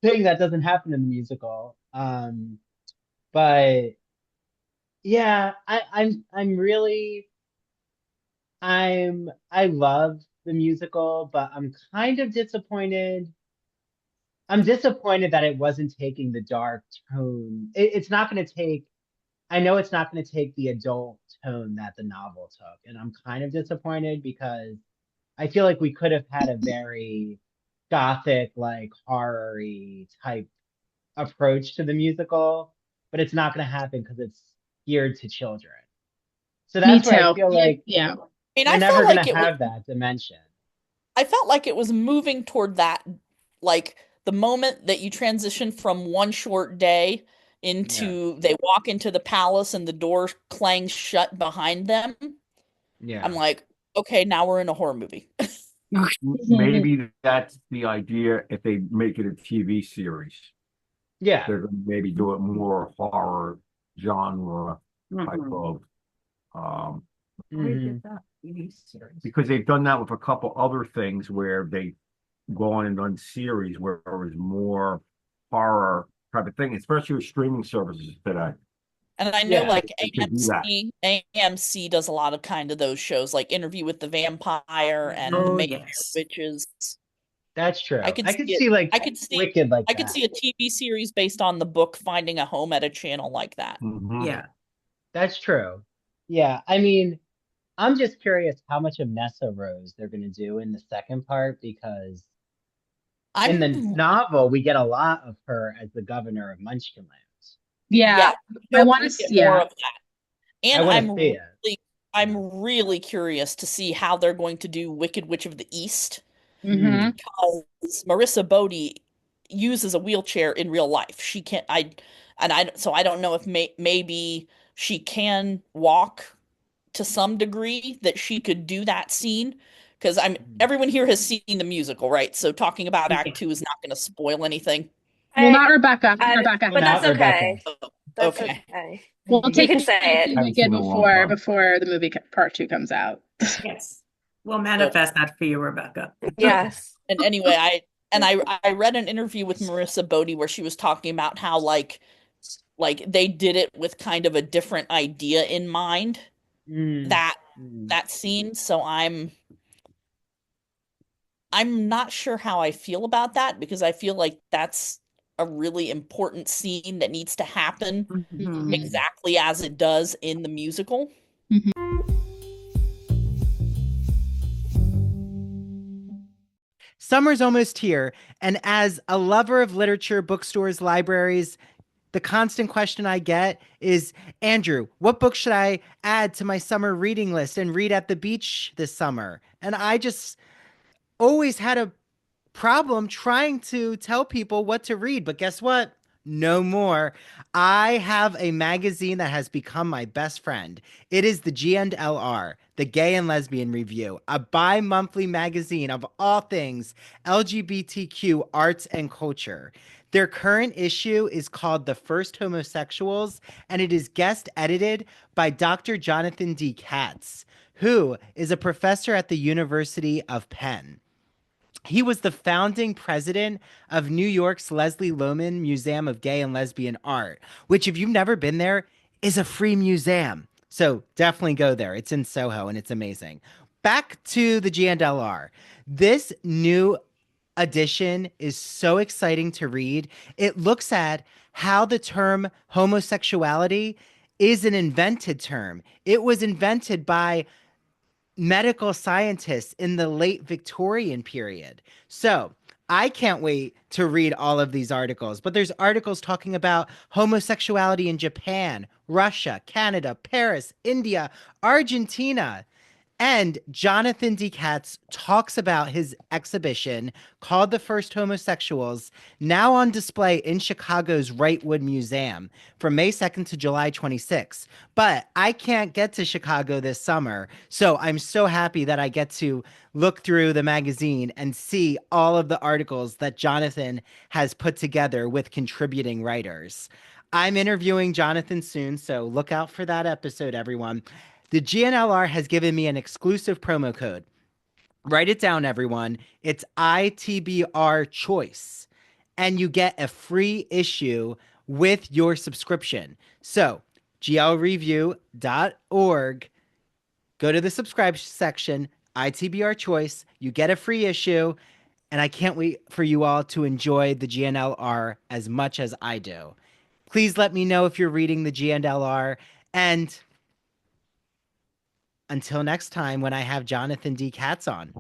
thing that doesn't happen in the musical. But yeah, I'm really I love the musical, but I'm kind of disappointed. I'm disappointed that it wasn't taking the dark tone. It's not going to take. I know it's not going to take the adult tone that the novel took, and I'm kind of disappointed because I feel like we could have had a very gothic, like horror-y type approach to the musical, but it's not going to happen because it's geared to children. So Me that's where I too. feel Yeah, like yeah. I mean, we're never going to have that dimension. I felt like it was moving toward that, like the moment that you transition from one short day Yeah. into they walk into the palace and the door clangs shut behind them. I'm Yeah. like, okay, now we're in a horror movie. Maybe that's the idea if they make it a TV series. Yeah. They're going to maybe do it more horror genre type Mhm. of We Hmm. did that TV series. because they've done that with a couple other things where they go on and done series where it was more horror type of thing, especially with streaming services today. And I know Yeah. like They could do that. AMC does a lot of kind of those shows, like Interview with the Vampire and Oh, Maybe yes. Witches. That's true. I could I see could it. see like I could see Wicked like I could that. see a TV series based on the book Finding a Home at a channel like that. Mhm. Yeah. That's true. Yeah. I mean, I'm just curious how much of Nessa Rose they're going to do in the second part because in I'm the novel, we get a lot of her as the governor of Munchkinland. Yeah. Yeah, I I hope want we to, get more yeah. of that. I And want to see it. Yeah. I'm really curious to see how they're going to do Wicked Witch of the East Mm. Hmm. because Marissa Bodie uses a wheelchair in real life. She can't so I don't know if maybe she can walk to some degree that she could do that scene because I'm Mhm. everyone here has seen the musical, right? So talking about Act Yeah. 2 is not going to spoil anything. Well, I, not Rebecca. I, Rebecca Well, but has that's not it. Rebecca. okay. Oh, That's okay. okay. We'll You take can say it. Haven't Wicked seen it in a long time. before the movie part 2 comes out. Yes. We'll manifest that for you, Rebecca. Yes. And anyway, I read an interview with Marissa Bodie where she was talking about how like they did it with kind of a different idea in mind, Mm, that mm. that scene. So I'm not sure how I feel about that, because I feel like that's a really important scene that needs to happen Mhm. exactly as it does in the musical. Summer's almost here, and as a lover of literature, bookstores, libraries, the constant question I get is, Andrew, what book should I add to my summer reading list and read at the beach this summer? And I just always had a problem trying to tell people what to read, but guess what? No more. I have a magazine that has become my best friend. It is the G&LR, the Gay and Lesbian Review, a bi-monthly magazine of all things LGBTQ arts and culture. Their current issue is called The First Homosexuals, and it is guest edited by Dr. Jonathan D. Katz, who is a professor at the University of Penn. He was the founding president of New York's Leslie Lohman Museum of Gay and Lesbian Art, which, if you've never been there, is a free museum. So definitely go there. It's in Soho and it's amazing. Back to the GNLR. This new edition is so exciting to read. It looks at how the term homosexuality is an invented term. It was invented by medical scientists in the late Victorian period. So I can't wait to read all of these articles, but there's articles talking about homosexuality in Japan, Russia, Canada, Paris, India, Argentina. And Jonathan D. Katz talks about his exhibition called The First Homosexuals, now on display in Chicago's Wrightwood Museum from May 2nd to July 26th. But I can't get to Chicago this summer, so I'm so happy that I get to look through the magazine and see all of the articles that Jonathan has put together with contributing writers. I'm interviewing Jonathan soon, so look out for that episode, everyone. The GNLR has given me an exclusive promo code. Write it down, everyone. It's ITBR Choice, and you get a free issue with your subscription. So, glreview.org, go to the subscribe section, ITBR Choice, you get a free issue, and I can't wait for you all to enjoy the GNLR as much as I do. Please let me know if you're reading the GNLR, and until next time, when I have Jonathan D. Katz on.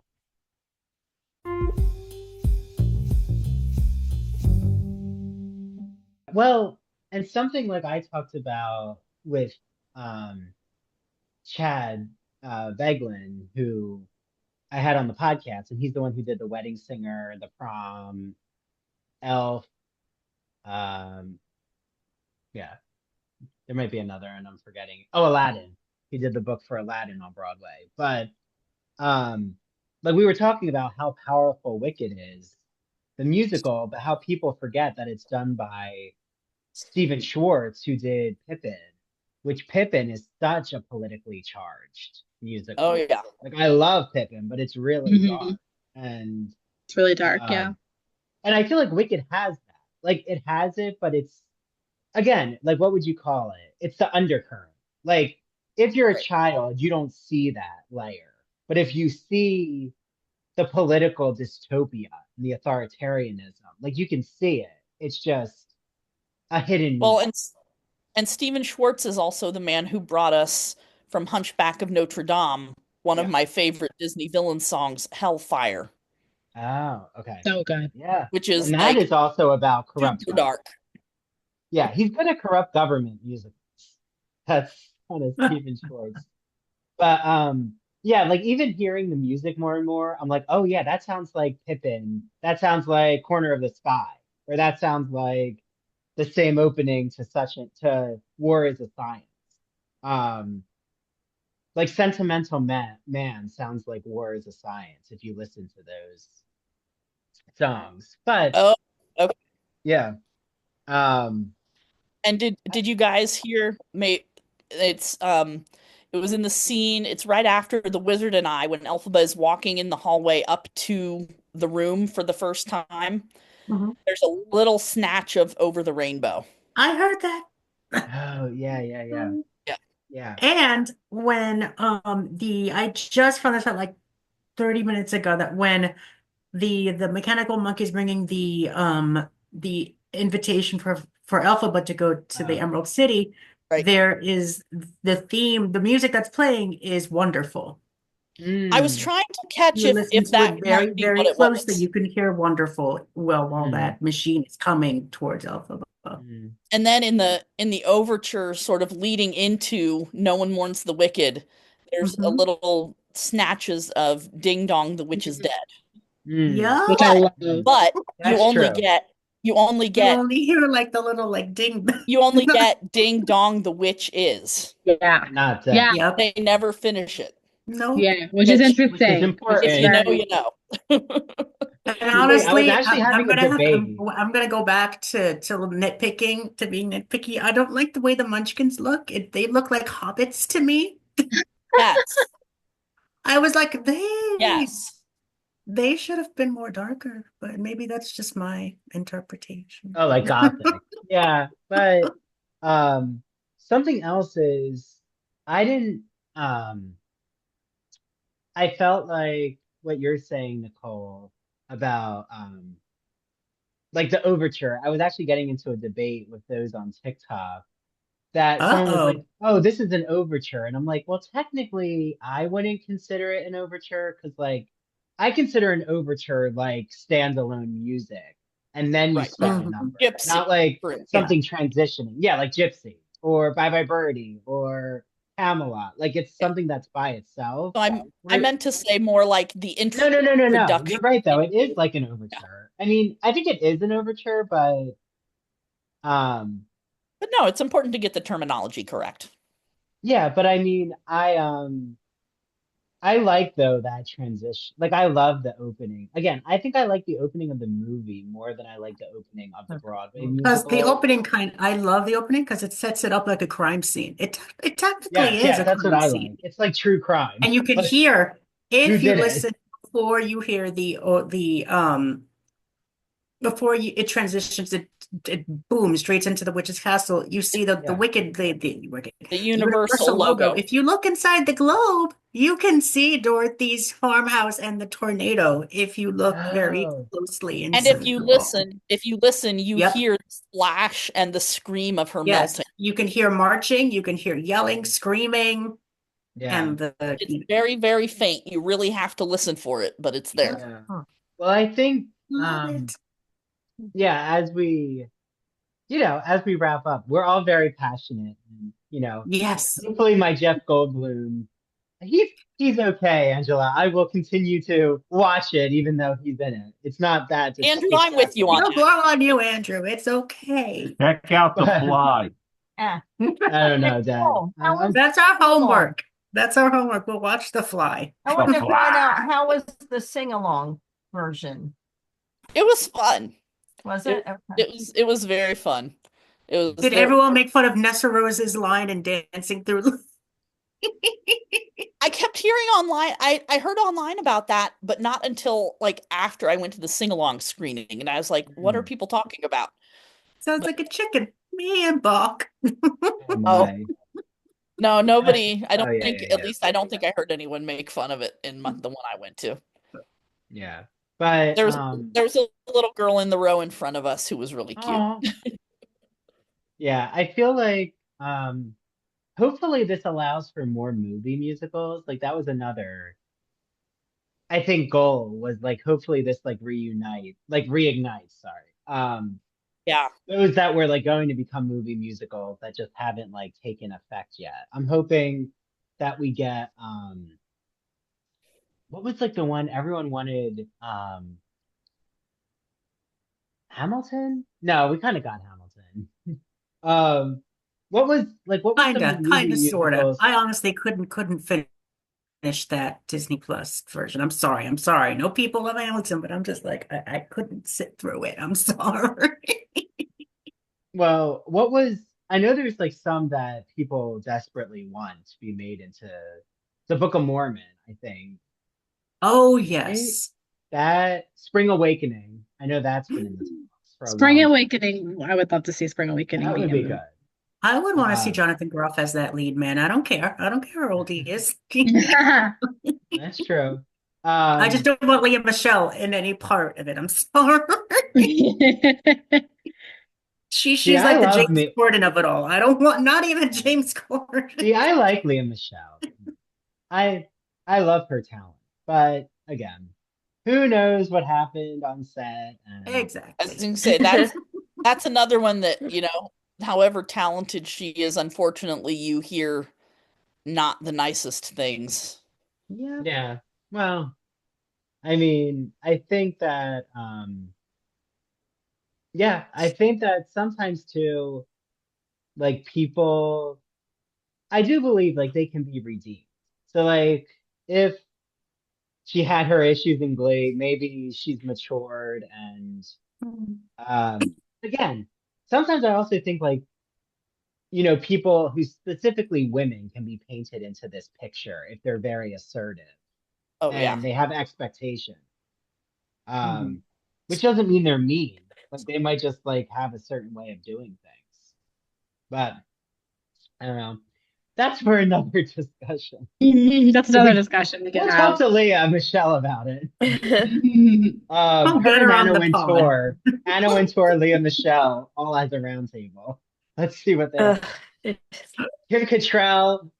Well, and something like I talked about with Chad Beglin, who I had on the podcast, and he's the one who did The Wedding Singer, The Prom, Elf. Yeah, there might be another, and I'm forgetting. Oh, Aladdin. He did the book for Aladdin on Broadway. But like we were talking about how powerful Wicked is, the musical, but how people forget that it's done by Stephen Schwartz, who did Pippin, which Pippin is such a politically charged musical. Oh yeah. Like I love Pippin, but it's really Mhm. dark. And It's really dark, yeah. and I feel like Wicked has that. Like it has it, but it's again, like what would you call it? It's the undercurrent. Like if you're a Right. child, you don't see that layer. But if you see the political dystopia and the authoritarianism, like you can see it. It's just a hidden Well, meaning. and Stephen Schwartz is also the man who brought us from Hunchback of Notre Dame, one of Yeah. my favorite Disney villain songs, Hellfire, Oh, okay. So good. Yeah. which is And that like is also about corrupt super government. dark. Yeah, he's good at corrupt government musicals. That's kind of Stephen Schwartz. But yeah, like even hearing the music more and more, I'm like, oh yeah, that sounds like Pippin. That sounds like Corner of the Sky. Or that sounds like the same opening to to War is a Science. Um, like Sentimental Man sounds like War is a Science if you listen to those songs. But Oh, okay. yeah. Um, And did you guys hear it's it was in the scene, it's right after The Wizard and I when Elphaba is walking in the hallway up to the room for the first time. Mhm. There's a little snatch of Over the Rainbow. I heard that. Oh, yeah, yeah, yeah. Yeah. Yeah. And when I just found this out like 30 minutes ago that when the mechanical monkey's bringing the invitation for Elphaba to go to the Emerald City, Right. there is the theme, the music that's playing is wonderful. I was Mm. trying to catch You listen if to that it very, might be very what it closely. was. You can hear wonderful while Mm. that machine is coming towards Elphaba. Mm. And then in the overture, sort of leading into No One Mourns the Wicked, there's a Mhm. little snatches of Ding Dong, the Witch is Dead. Mm. Yeah. Which I love. But That's you only true. get you only You get only hear like the little like ding. you only get Ding Dong, the Witch is. Yeah. Not that. Yeah. Yep. They never finish it. No. Yeah. Which is Which- Which is interesting. important. If you know, very- you know. And I was honestly, actually having a debate. I'm gonna go back to nitpicking, to being nitpicky. I don't like the way the Munchkins look. They look like hobbits to me. Yes. I was like, Yes. they should have been more darker, but maybe that's just my interpretation. Oh, like Gothic. Yeah, but something else is I didn't I felt like what you're saying, Nicole, about like the overture. I was actually getting into a debate with those on TikTok that someone was Uh-oh. like, "Oh, this is an overture," and I'm like, "Well, technically, I wouldn't consider it an overture because, like, I consider an overture like standalone music, and then you Right. start a Mhm. number, Gypsy, not like for instance. something transitioning. Yeah, like Gypsy or Bye Bye Birdie or Camelot. Like it's something that's by itself. So I meant to say more like the No, no, no, no, no. introduction. You're right, though. It is into- like an overture. I mean, I think it is an overture, but um. But no, it's important to get the terminology correct. Yeah, but I mean, I like though that transition. Like I love the opening. Again, I think I like the opening of the movie more than I like the opening of the Broadway Because the musical. opening I love the opening because it sets it up like a crime scene. It technically Yeah, is a that's what crime I scene. like. It's like true crime. And you can Like, hear, who if you did it? listen before you hear before it transitions, it booms straight into the witch's castle. You see the Yeah. wicked, the The Universal logo. If you look inside the globe, you can see Dorothy's farmhouse and the tornado if you look very Oh. closely And inside if you the wall. listen, you Yep. hear the splash and the scream of her Yes, melting. you can hear marching, you can hear yelling, screaming, Yeah. and It's very, very faint. You really have to listen for it, but it's there. Yeah. Well, I think love it. yeah, as we wrap up, we're all very passionate and Yes. hopefully my Jeff Goldblum, he's okay, Angela. I will continue to watch it even though he's in it. It's not that Andrew, I'm with you on No that. blow on you, Andrew. It's okay. Check out The Fly. I don't know, Dad. Oh, how was That's our homework. That's our homework. We'll watch The Fly. I wanted to The find Fly. out how was the sing-along version? It was fun. Was it? Okay. It was very fun. It was Did very- everyone make fun of Nessa Rose's line and dancing through? I kept hearing online. I heard online about that, but not until like after I went to the sing-along screening, and I was like, "What are people talking about?" Sounds like a chicken. Me and Bach. Oh, my. No, nobody. I don't Oh, yeah, think. yeah, At yeah. least I don't think I heard anyone make fun of it in the one I went to. Yeah. But There was a little girl in the row in front of us who was really cute. aw. Yeah, I feel like hopefully this allows for more movie musicals. Like that was another I think goal was like hopefully this like reignites, sorry. Yeah. Those that were like going to become movie musicals that just haven't like taken effect yet. I'm hoping that we get what was like the one everyone wanted Hamilton? No, we kind of got Hamilton. What was some Kinda, movie sorta. musicals? I honestly couldn't finish that Disney Plus version. I'm sorry. No people love Hamilton, but I'm just like I couldn't sit through it. I'm sorry. Well, what was I know there's like some that people desperately want to be made into the Book of Mormon, I think. Oh, Right? yes. That Spring Awakening. I know that's been in the talks for a Spring long time. Awakening. I would love to see Spring Awakening That be would be in good. I would want to see Um, Jonathan Groff as that lead man. I don't care. I don't care how old he is. there. that's true. I just Um, don't want Leah Michelle in any part of it. I'm sorry. see, She's I like the love James me. Corden of it all. I don't want not even James Corden. See, I like Leah Michelle. I I love her talent, but again, who knows what happened on set? And As Exactly. you say, that's another one that, however talented she is, unfortunately, you hear not the nicest things. Yeah. yeah, well, I mean, I think that yeah, I think that sometimes too, like people, I do believe like they can be redeemed. So like if she had her issues in Glee, maybe she's matured and um again, sometimes I also think like, people who specifically women can be painted into this picture if they're very assertive Oh yeah. and they have expectation. Mhm. Um, which doesn't mean they're mean. Like they might just like have a certain way of doing things. But I don't know. That's for another discussion. That's another We discussion we could we'll talk have. to Leah and Michelle about it. I'll Her get and her on Anna the pod. Wintour, Leah, Michelle, all as a round table. Let's see what they have. Ugh. Kim Cattrall,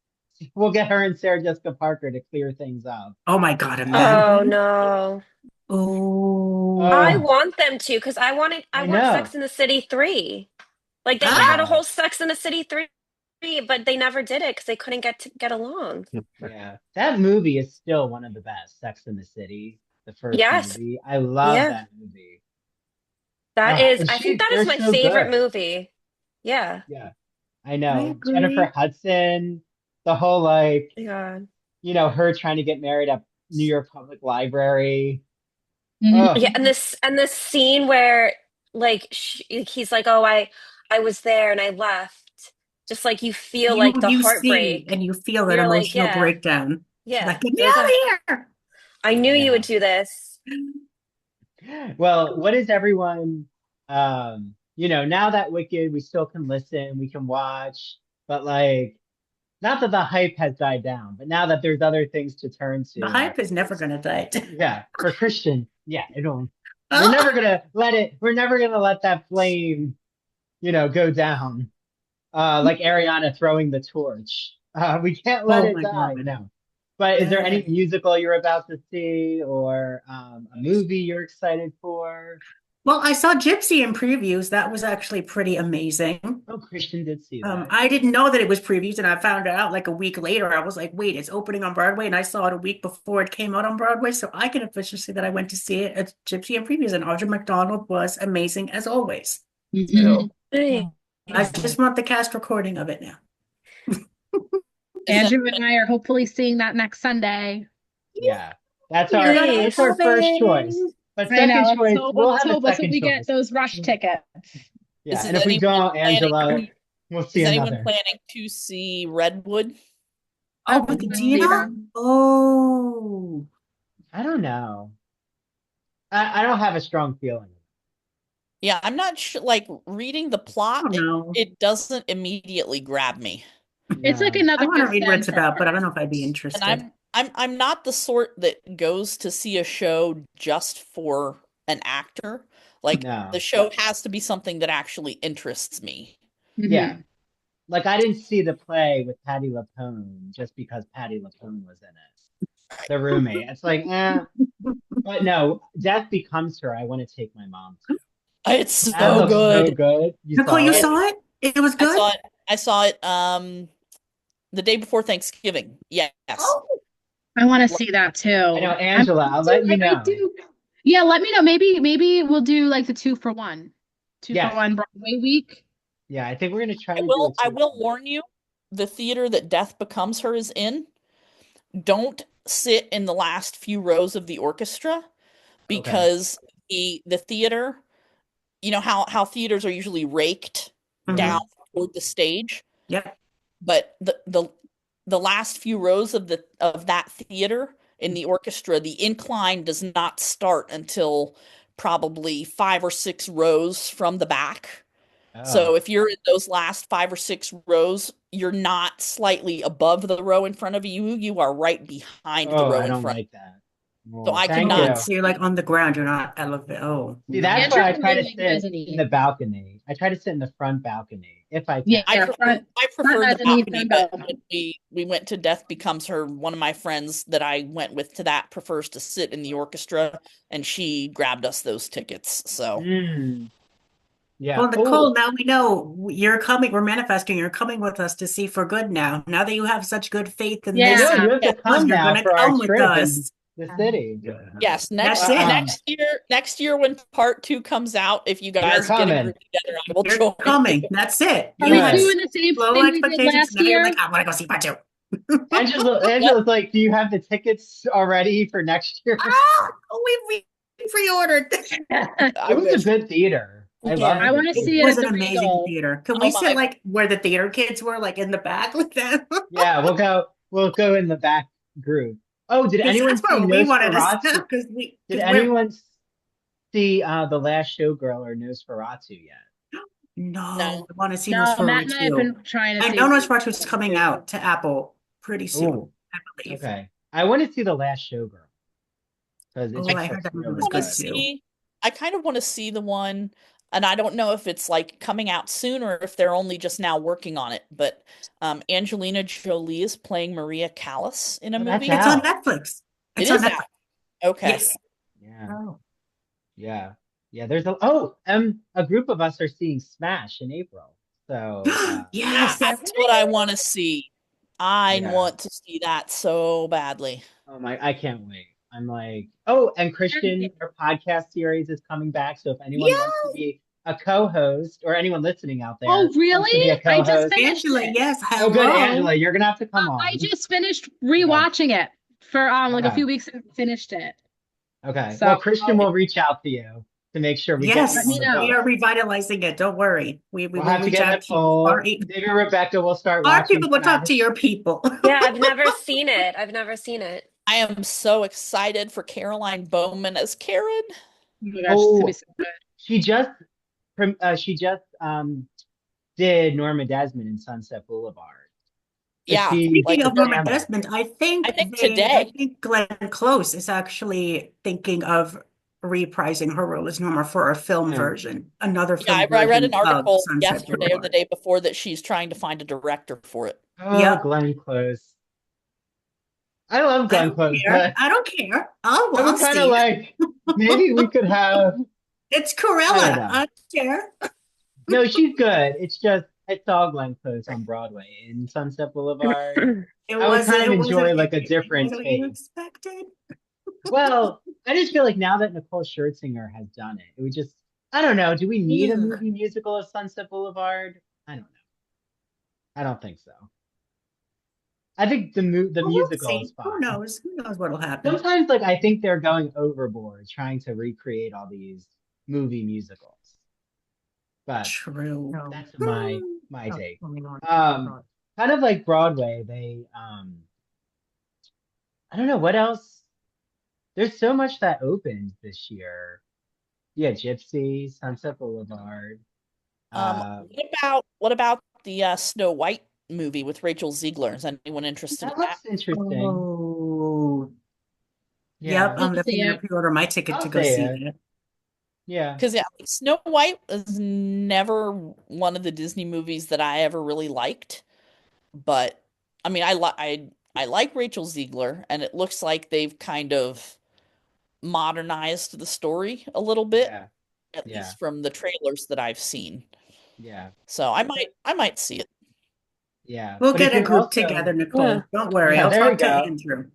we'll get her and Sarah Jessica Parker to clear things up. Oh my God, Oh imagine. no. I Oh. want them to because I I want know. Sex in the City 3. Like they had a Ah, Yeah, whole Sex in the City 3, but they never did it because they couldn't get along. yeah. That movie is still one of the best. Sex in the City, the first Yes. movie. I love Yeah. that movie. That is, And I think that they're is my so favorite good. movie. Yeah. Yeah, I I know. Jennifer agree. Hudson, the whole like, Yeah. her trying to get married at New York Public Library. Mhm. Oh, Yeah, and this scene where like he's like, "Oh, I was there and I left." Just like you feel You like the you see heartbreak. and you feel that You're like, emotional "Yeah. breakdown. She's Yeah. like, get me It was out a of here. I knew you would yeah. do this." Well, what is everyone, now that Wicked, we still can listen, we can watch, but like, not that the hype has died down, but now that there's other things to turn The to, hype is never gonna die. yeah, for Christian, yeah, we're never gonna let that flame, go down. Like Ariana throwing the torch. We can't let Oh it my die, God. no. But is there any Yes. musical you're about to see or a movie you're excited for? Well, I saw Gypsy in previews. That was actually pretty amazing. Oh, Christian did see that. I didn't know that it was previews, and I found it out like a week later. I was like, wait, it's opening on Broadway, and I saw it a week before it came out on Broadway, so I can officially say that I went to see it at Gypsy in previews, and Audra McDonald was amazing as always. Mhm. So Nice. I just want the cast recording of it now. Isn't Andrew and I are hopefully seeing that next Sunday. Yeah, that's You're our gonna that's Nice. our love first choice. it. But I know. second choice, we'll have a Let's hope second we get choice. those rush tickets. Yeah, is and if we anyone don't, Angela, planning we'll see is anyone another. planning to see Redwood? I Oh, would with love to see Adina? them. Oh, I don't know. I don't have a strong feeling. Yeah, I'm not sure. Like reading the I plot, don't know. it doesn't immediately grab me. It's like No. I another want to Miss read what it's Spencer. about, but I don't know if I'd be And interested. I'm not the sort that goes to see a show just for an actor. Like the No. show has to be something that actually interests me. Yeah. Mhm. Like I didn't see the play with Patty LaPone just because Patty LaPone was in it. The roommate. It's like, but no, Death Becomes Her. I want to take my mom to. It's That so looks so good. good. You Nicole, saw you it? saw it? It was I good? saw it. I saw it the day before Thanksgiving. Yes. Oh, I want to see that too. I know, I Angela. I'll might let you I might know. do. Yeah, let me know. Maybe we'll do like the 2 for 1. Two for Yes. one Broadway week. Yeah, I think we're gonna try I to do a will I two. will warn you, the theater that Death Becomes Her is in, don't sit in the last few rows of the orchestra Okay. because the theater, you know how theaters are usually raked down hmm mhm. toward the stage. Yep. But the last few rows of that theater in the orchestra, the incline does not start until probably 5 or 6 rows from the back. So Oh. if you're in those last 5 or 6 rows, you're not slightly above the row in front of you. You are right behind the Oh, row I in don't front. like that. So I could Thank not you. So you're like on the ground, you're not elevated. Oh, See, no. that's why I try to Andrew sit mezzanine. in the balcony. I try to sit in the front balcony if I can. Yeah, I prefer front the mezzanine, balcony, front but balcony. when we went to Death Becomes Her, one of my friends that I went with to that prefers to sit in the orchestra, and she grabbed us those tickets. So Mm, yeah. Well, Oh, Nicole, now we know you're coming. We're manifesting. You're coming with us to see For Good now. Now that you have such good faith in I this, know Yeah. you have to Yeah. come you're now going to for our come with trip in us. the city. yes, That's it. next year when part 2 comes out, if you guys get a coming. group together, I will You're join coming. you. That's it. Are You we had doing the same low thing we did expectations. last Now you're year? like, I want to go see part 2. Angela's like, do you have the tickets already for next year? We pre-ordered. It was a good theater. I Yeah. love I want to It see it was at an the amazing Regal. theater. Can Oh we sit my- like where the theater kids were, like in the back with them? Yeah, we'll go in the back group. Oh, did anyone That's see where we wanted to Nosferatu? sit because Did we're anyone see The Last Showgirl or Nosferatu yet? no, No. I want to see No, Matt and I have Nosferatu. been trying to I see. know Nosferatu is coming out to Apple pretty soon, Ooh, I believe. okay. I want to see The Last Showgirl because it Oh, just I heard looks that movie really was want good to good. too. see. I kind of want to see the one, and I don't know if it's like coming out soon or if they're only just now working on it. But Angelina Jolie is playing Maria Callas in a Oh, that's movie. It's on out. Netflix. It It's on is Netflix. out. Okay. Yes. Yeah, Oh, yeah, yeah. There's a group of us are seeing Smash in April. So Yes. That's what I want to see. I Yeah. want to see that so badly. oh my, I can't wait. I'm like, oh, and Christian, our podcast series is coming back. So if anyone wants to be a co-host or anyone listening out there Oh, wants to be really? a I just co-host. finished Angela, it. yes. Oh, good, Hello. Angela, you're gonna have to come on. I just finished rewatching it for like a Okay. few weeks and finished it. Okay. So- Well, Christian will reach out to you to make sure we Yes, get Let me you on the know. we boat. are revitalizing it. Don't worry. We We'll will have to reach get out to you. Nicole. Our, David and Rebecca will start our watching people will talk to Smash. your people. Yeah, I've never seen it. I've never seen it. I am so excited for Caroline Bowman as Karen. Oh my gosh, it's gonna be so good. She just did Norma Desmond in Sunset Boulevard. So Yeah, she- Speaking like of Norma Amber. Desmond, I think today. I think Glenn Close is actually thinking of reprising her role as Norma for a film Yeah. version, another film Yeah, I read version an of article Sunset yesterday or the Boulevard. day before that she's trying to find a director for it. Oh, Yep. Glenn Close. I love I Glenn don't Close, care. but I don't care. I I'll was kind see. of like, maybe we could have. It's I don't Corella. know. I don't care. No, she's good. It's just I saw Glenn Close on Broadway in Sunset Boulevard. It I would wasn't- kind of it wasn't- enjoy like a it different wasn't what you take. expected. Well, I just feel like now that Nicole Scherzinger has done it, it would just, I don't know. Do we need a Ugh. movie musical of Sunset Boulevard? I don't know. I don't think so. I think the Well, we'll musical see. is Who fine. knows? Who knows what'll happen? Sometimes, like, I think they're going overboard trying to recreate all these movie musicals. But True. no. that's my Oh, take. coming on. Kind of like Broadway, they I don't know what else. There's so much that opened this year. Yeah, Gypsy, Sunset Boulevard. What about the Snow White movie with Rachel Ziegler? Is anyone interested That in that? looks interesting. Oh, Yeah. yep. I'm I'll definitely see gonna it. pre-order my ticket I'll to go see see it. it. Yeah. Because Snow White was never one of the Disney movies that I ever really liked. But I mean, I like Rachel Ziegler, and it looks like they've kind of modernized the story a little bit, Yeah. at yeah. least from the trailers that I've seen. Yeah. So I might see it. Yeah. We'll But it get a could group also- together, Nicole. Yeah. Don't worry. Yeah, I'll there talk to you go. Andrew.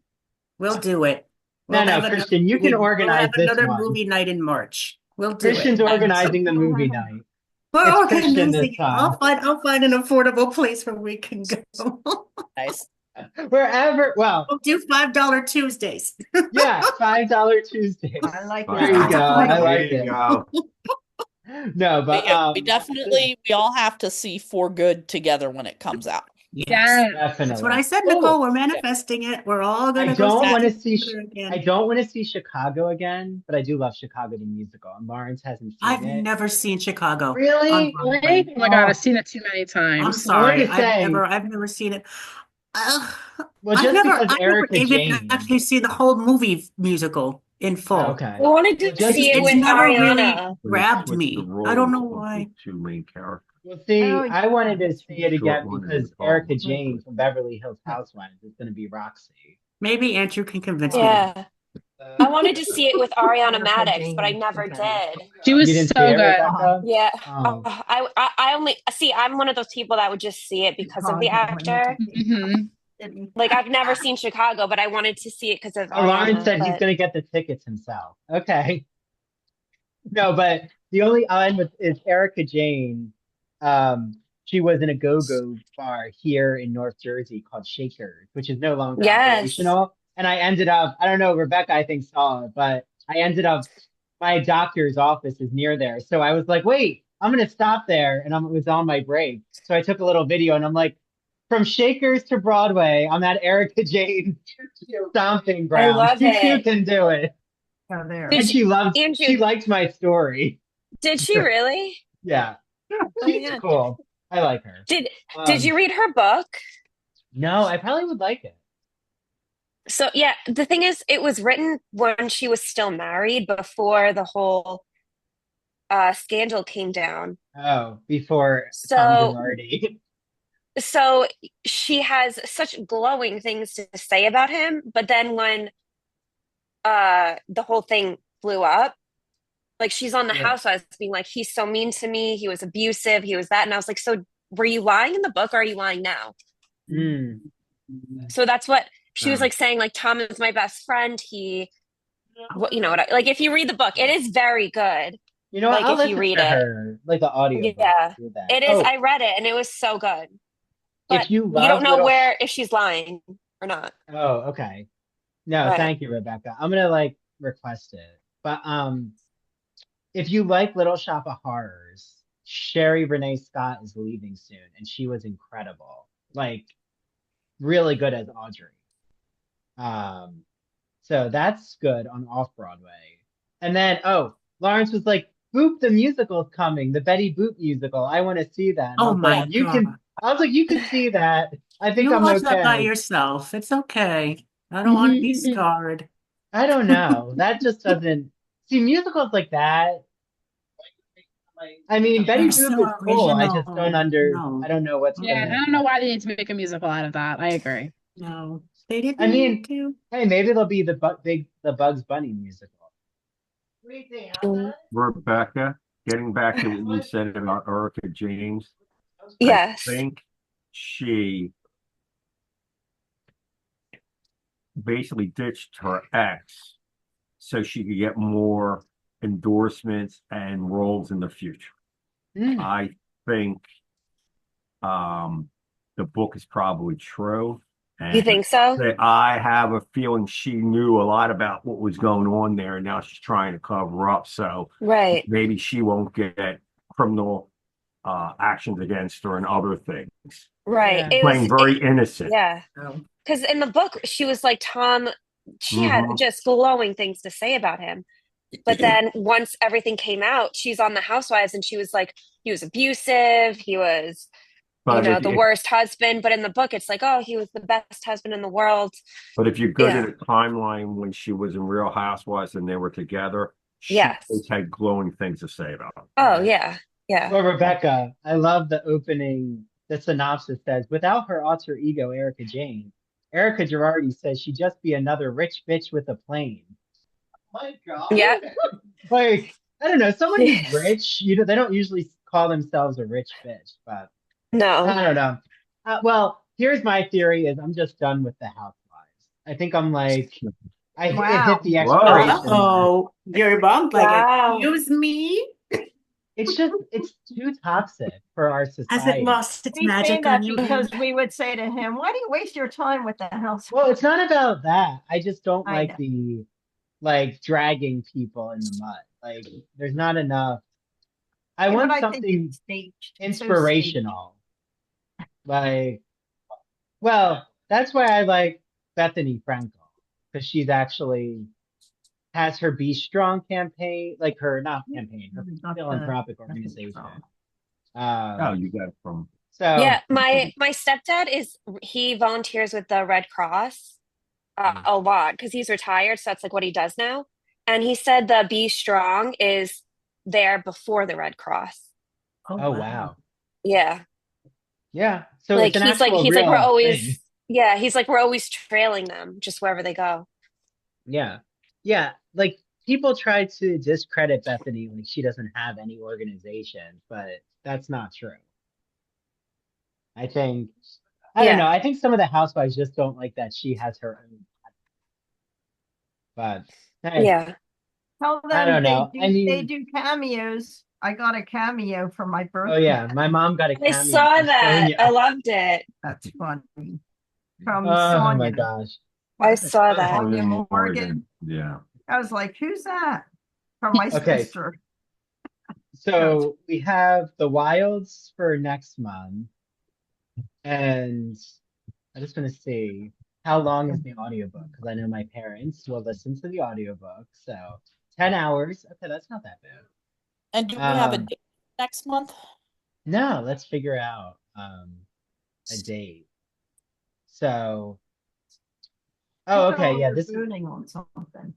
We'll do it. No, We'll no, have another Christian, you can movie- organize we'll have this another one. movie night in March. We'll do Christian's it. organizing the movie night. We're It's Christian organizing this it. time. I'll find an affordable place where we can go. Nice. Wherever, well, We'll do $5 Tuesdays. yeah, $5 Tuesdays. I like There that. you go. I There like you it. go. No, but we all have to see For Good together when it comes out. Yes. That's what I definitely. said, Oh, Nicole. We're manifesting it. We're all I gonna go don't see want to Joker see I again. don't want to see Chicago again, but I do love Chicago the musical, and Lawrence hasn't seen I've it. never seen Chicago on Really? Broadway. Oh my God, Oh, I've seen it too many I'm times. I wanted sorry. to say, I've never seen it. Uh, well, just because I've never Erica even Jane. actually seen the whole movie musical in full. I Okay. wanted Well, to just see it It's with never really Ariana. When they grabbed switched the me. I don't roles know of the why. two main characters, Well, see, Oh, I wanted to see it short again one and the because tall Erica one. Jane from Beverly Hills Housewives is going to be Roxy. Maybe Andrew can convince me. Yeah. I wanted to see it with Ariana Erica Madix, but I Jane never is better. did. She You was didn't see so it, good. Rebecca? Yeah. Oh, I only see, I'm one of those people that would just see it because of the Chicago when it's actor. Hmm. city. Like I've never seen Chicago, but I wanted to see it because of oh, Lawrence Ariana. said he's But going to get the tickets himself. Okay. No, but the only line with is Erica Jane. She was in a go-go bar here in North Jersey called Shakers, which is no longer yes. operational. And I ended up, I don't know, Rebecca, I think saw it, but I ended up, my doctor's office is near there. So I was like, wait, I'm gonna stop there. And it was on my break. So I took a little video and I'm like, from Shakers to Broadway, I'm at Erica Jane's stomping I ground. love You two it. can do it. Oh, there. Did And you, she Andrew, liked my story. did she really? Yeah, Oh my she's God. cool. I like her. Did you Um, read her book? no, I probably would like it. So yeah, the thing is, it was written when she was still married before the whole scandal came down. Oh, before Tom So Girardi. so she has such glowing things to say about him, but then when the whole thing blew up, like she's on the Yeah. Housewives being like, he's so mean to me, he was abusive, he was that, and I was like, so were you lying in the book or are you lying now? Mm. So that's what she was Um, like saying, like Tom is my best friend. He, what you know what I, like if you read the book, it is very good. you know what? Like I'll if you listen read to it, her, like the audiobook. yeah, Do that. it is. Oh, I read it and it was so good, but if you you don't love know Little, where if she's lying or not. oh, okay. No, Right. thank you, Rebecca. I'm gonna like request it. But if you like Little Shop of Horrors, Sherry Renee Scott is leaving soon, and she was incredible. Like really good as Audrey. Um, so that's good on off Broadway. And then Lawrence was like, Boop the musical's coming, the Betty Boop musical. I want to see that. And Oh my God. I was like, you can see that. I think You I'm watch that by okay. yourself. It's okay. I don't want to be scarred. I don't know. That just doesn't see musicals like that. I mean, Betty They're Boop so is cool. I just original. I don't know what's Yeah, I gonna don't know why they need to make a musical out of that. I agree. No, they didn't I need mean, to. hey, maybe it'll be the Bugs Bunny musical. Mm. Rebecca, getting back to what you said about Erica James, I Yes. think she basically ditched her ex so she could get more endorsements and roles in the future. Mm. I think the book is probably true. You And think so? that I have a feeling she knew a lot about what was going on there, and now she's trying to cover up. So Right. maybe she won't get criminal actions against her and other things. Right. Yeah. It Playing was, very innocent. yeah. No. Because in the book, she was like, Tom, she had Mhm. just glowing things to say about him. But then once everything came out, she's on the Housewives and she was like, he was abusive, he was, you But know, if the worst husband. But in the book, it's like, oh, he was the best husband in the world. you're good Yeah. at a timeline when she was in Real Housewives and they were together, she Yes. always had glowing things to say about him. Oh, yeah. Yeah. Well, Rebecca, I love the opening. The synopsis says, without her alter ego, Erica Jane, Erica Girardi says she'd just be another rich bitch with a plane. My God. Yeah. Like, I don't know, someone who's Yes. rich, they don't usually call themselves a rich bitch, but No. I don't know. Well, here's my theory is I'm just done with the Housewives. I think I'm like, it hit the Whoa. expiration mark. Uh-oh, you're bummed like Wow. excuse me? It's too toxic for our Has society. it lost its We say magic that on you? because we would say to him, why do you waste your time with the house? Well, it's not about that. I just don't I like know. the like dragging people in the mud. Like there's not enough I Yeah, want but I think something it's staged. So staged. inspirational. Like, well, that's why I like Bethany Frankel, because she's actually has her Be Strong campaign, like her not campaign, her Not the- philanthropic nothing organization. strong. Oh, you got it from. Yeah, So my stepdad he volunteers with the Red Cross a lot because he's retired, so that's like what he does now. And he said the Be Strong is there before the Red Cross. oh wow. Yeah. Yeah. So Like it's an actual he's like we're real always thing. yeah, he's like we're always trailing them just wherever they go. Yeah. Yeah. Like people try to discredit Bethany like she doesn't have any organization, but that's not true. I think I don't know. Yeah. I think some of the housewives just don't like that she has her own. But hey, Yeah. Tell I them don't know. I they mean, do cameos. I got a cameo for my oh birthday. yeah, my mom got a I cameo saw from that. I Sonia. loved it. That's funny. From Oh my Sonia. gosh. I Was it saw that. Sonia Morgan. Morgan? Yeah. I was like, who's that? From my Okay. sister. So we have the Wilds for next month, and I just want to see how long is the audiobook because I know my parents will listen to the audiobook. So 10 hours. Okay, that's not that bad. And do we have a Um, date next month? No, let's figure out a date. So, oh, okay, yeah, this is Voting on something.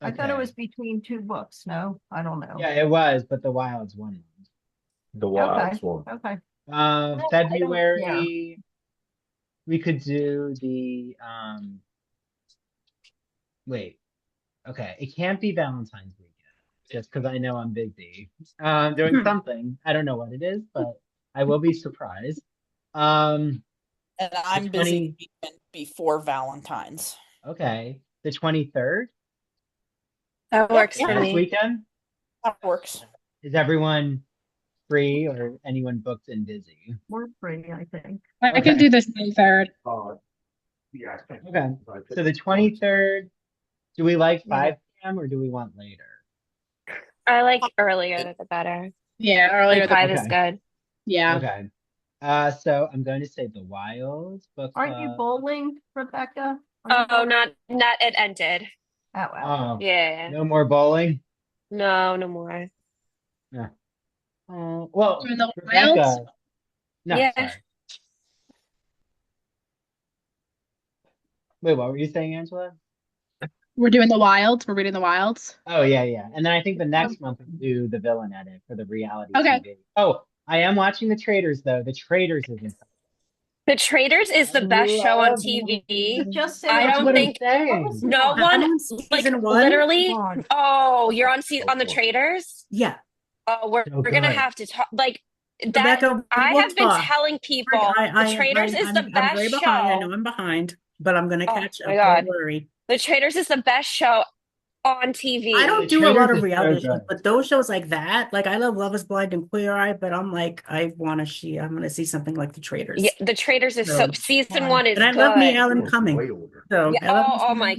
I thought it okay. was between two books. No, I don't know. Yeah, it was, but the Wilds won. The Okay. Wilds one. Okay. I don't- February, we could do the wait, okay, it can't be Valentine's weekend just because I know I'm busy. Doing something. I don't know what it is, but I will be surprised. Um, And the I'm 20, busy the weekend before Valentine's. okay, the 23rd, That works yeah. for this me. weekend. That works. Is everyone free or anyone booked and busy? We're free, I think. I Okay. can do this 23rd. Yeah. Okay, so the 23rd, do we like Yeah. 5 p.m. or do we want later? I like earlier the better. Yeah, earlier. Like 5 is Okay. good. Yeah. Okay. So I'm going to say the Wild book Aren't you club. bowling, Rebecca? Are you Oh, bowling? not it ended. Oh, wow. Oh, Yeah. no more bowling? No more. Well, Doing the Rebecca. Wilds? No, Yeah. sorry. Wait, what were you saying, Angela? We're doing the Wilds. We're reading the Wilds. Oh, yeah, yeah. And then I think the next month we'll do the villain edit for the reality Okay. TV. Oh, I am watching The Traitors, though. The Traitors is incredible. The Traitors is the best show on TV. You just said I That's don't what I'm think saying. no I'm one on like season one. literally. Come on. Oh, you're on on the Traitors? Yeah. Oh, we're So gonna good. have to talk like that. Rebecca, we I will have been talk. telling people I The Traitors is the I'm best very behind. I know show. I'm behind, but I'm gonna Oh catch my up. God. Don't worry. The Traitors is the best show on TV. I The don't do a lot Traitors of is so reality shows, good. but those shows like that, like I love Love is Blind and Queer Eye, but I'm like, I'm gonna see something like The Traitors. Yeah, The Traitors is so So, season one is and I love me good. Alan Cumming. So Yeah, I love oh my,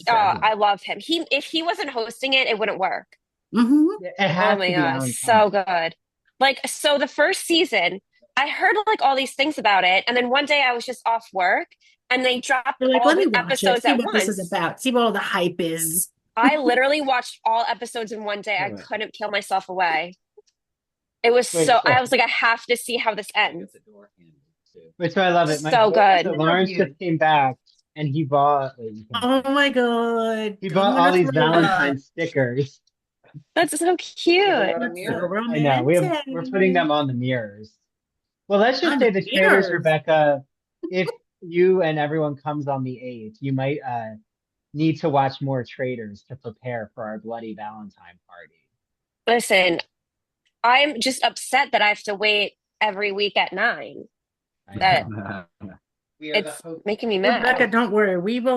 I love him. If he wasn't hosting it, it wouldn't work. Mm-hmm. It Oh has my to be God, Alan so Cumming. good. Like, so the first season, I heard like all these things about it, and then one day I was just off work, and they dropped You're like, all let me the watch it, episodes see at what this is once. about, see what all the hype is. I literally watched all episodes in one day. I couldn't kill myself away. It was Wait, so, so- I was like, I have to see how this ends. Which I love it. So good. So Lawrence just came back and he bought. Wait, you can- Oh my God. he I'm bought gonna all these throw up. Valentine stickers. That's so cute. That's so I know we're putting them romantic. on the mirrors. Well, let's just On say the the Traitors, mirrors. Rebecca. If you and everyone comes on the 8th, you might need to watch more Traitors to prepare for our bloody Valentine party. Listen, I'm just upset that I have to wait every week at 9. I That know. We are the it's hope. making me Rebecca, mad. don't worry.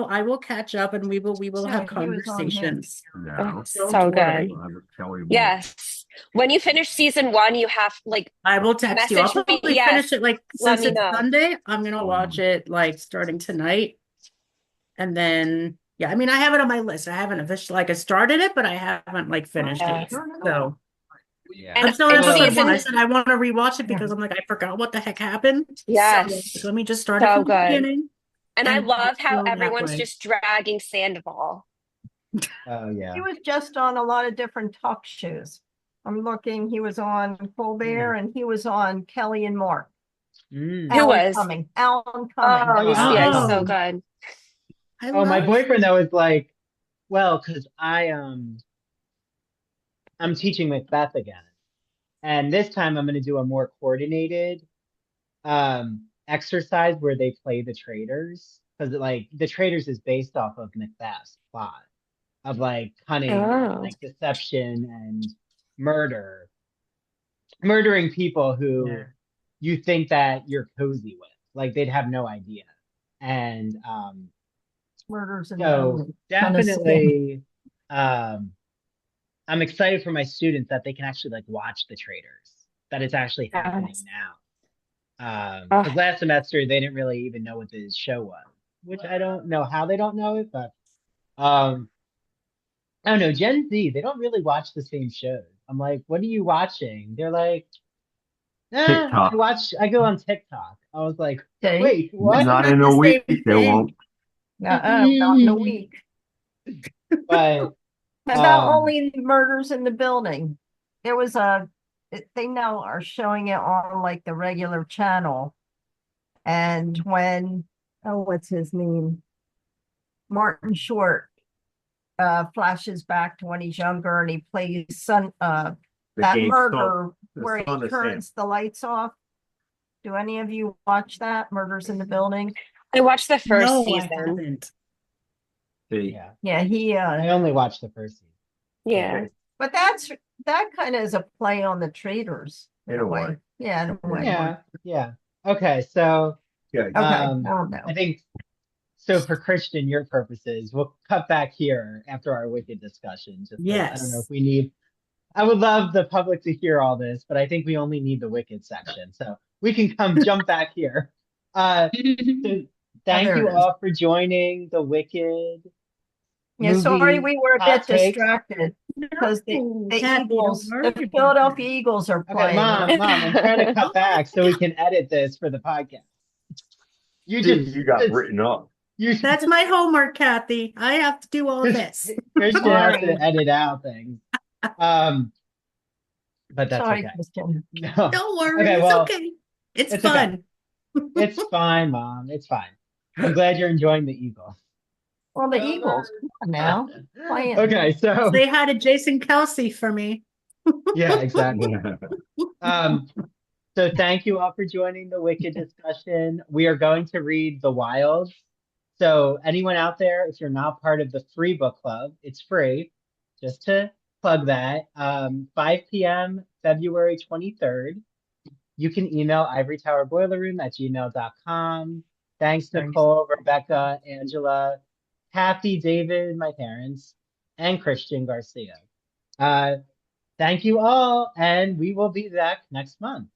I will catch up and we will Yeah, have he was on his- conversations. Oh, Don't so worry. good. Yes. When you finish season 1, you have like I will text you. I'll message me. probably Yes. finish it like Let since me it's know. Sunday. I'm gonna watch it like starting tonight. And then yeah, I mean I have it on my list. I haven't officially like I started it, but I haven't like finished Yeah. it. So Yeah. And I'm still on it's episode season, one. I said I want to rewatch it because I'm like, I forgot what the heck happened. yes, So let me just start it so from the good. beginning And I and love how go that everyone's way. just dragging Sandoval. Oh He yeah. was just on a lot of different talk shows. I'm looking, he was on Colbert and he was on Kelly and Mark. Mm. Who was? Alan Cumming. Oh, was yeah, he's Alan so Oh, good. I Oh, my love boyfriend though is like, well, because I'm teaching Macbeth again. And this time I'm gonna do a more coordinated exercise where they play the traitors. Because like the traitors is based off of Macbeth's plot of like cunning and Oh, like deception and murder. Murdering people who Yeah. you think that you're cozy with. Like they'd have no idea. And Murders in the so Building. definitely um I'm excited for my students that they can actually like watch the traders, that it's actually happening yes. now. Oh, Because last semester they didn't really even know what the show was, which I don't know how they don't know it, but um I don't know, Gen Z, they don't really watch the same shows. I'm like, what are you watching? They're like, TikTok. I go on TikTok. I was like, Okay. wait, what? Not Not in the a same week, they thing. won't. Not in a week. But How about only Murders in the Building? There was they now are showing it on like the regular channel. And when, oh, what's his name? Martin Short flashes back to when he's younger and he plays The that game murder the where he son of Sam. turns the lights off. Do any of you watch that? Murders in the Building? I watched the first No, I season. haven't. See, yeah, Yeah, I only watched the first season. Yeah. but that kind of is a play on the traders in a way. Yeah, in a way. Yeah, yeah. Okay, so Yeah. Okay, I don't I know. think so for Christian, your purposes, we'll cut back here after our wicked discussion. Just 'cause I don't know if Yes. we need. I would love the public to hear all this, but I think we only need the wicked section, so we can come jump back here. So thank there you it is. all for joining the wicked Yeah, sorry, movie we were a hot bit takes. distracted because No, the Kathy, don't Eagles, worry the about Philadelphia it. Eagles are Okay, playing. mom, I'm trying to cut back so we can edit this for the podcast. You just You got written up. you That's my homework, Kathy. I have to do all this. Christian has to Sorry. edit out things. But that's Sorry, okay. Christian. No. Don't worry, Okay, it's well, okay. It's it's okay. fun. It's fine, Mom. It's fine. I'm glad you're enjoying the Eagles. Well, the Eagles, come on now. Playing. Okay, so They had a Jason Kelsey for me. yeah, exactly. So thank you all for joining the Wicked discussion. We are going to read The Wild. So anyone out there, if you're not part of the free book club, it's free. Just to plug that. 5 p.m. February 23rd. You can email ivorytowerboilerroom@gmail.com. Thanks, Nicole, Rebecca, Angela, Kathy, David, my parents, and Christian Garcia. Thank you all, and we will be back next month.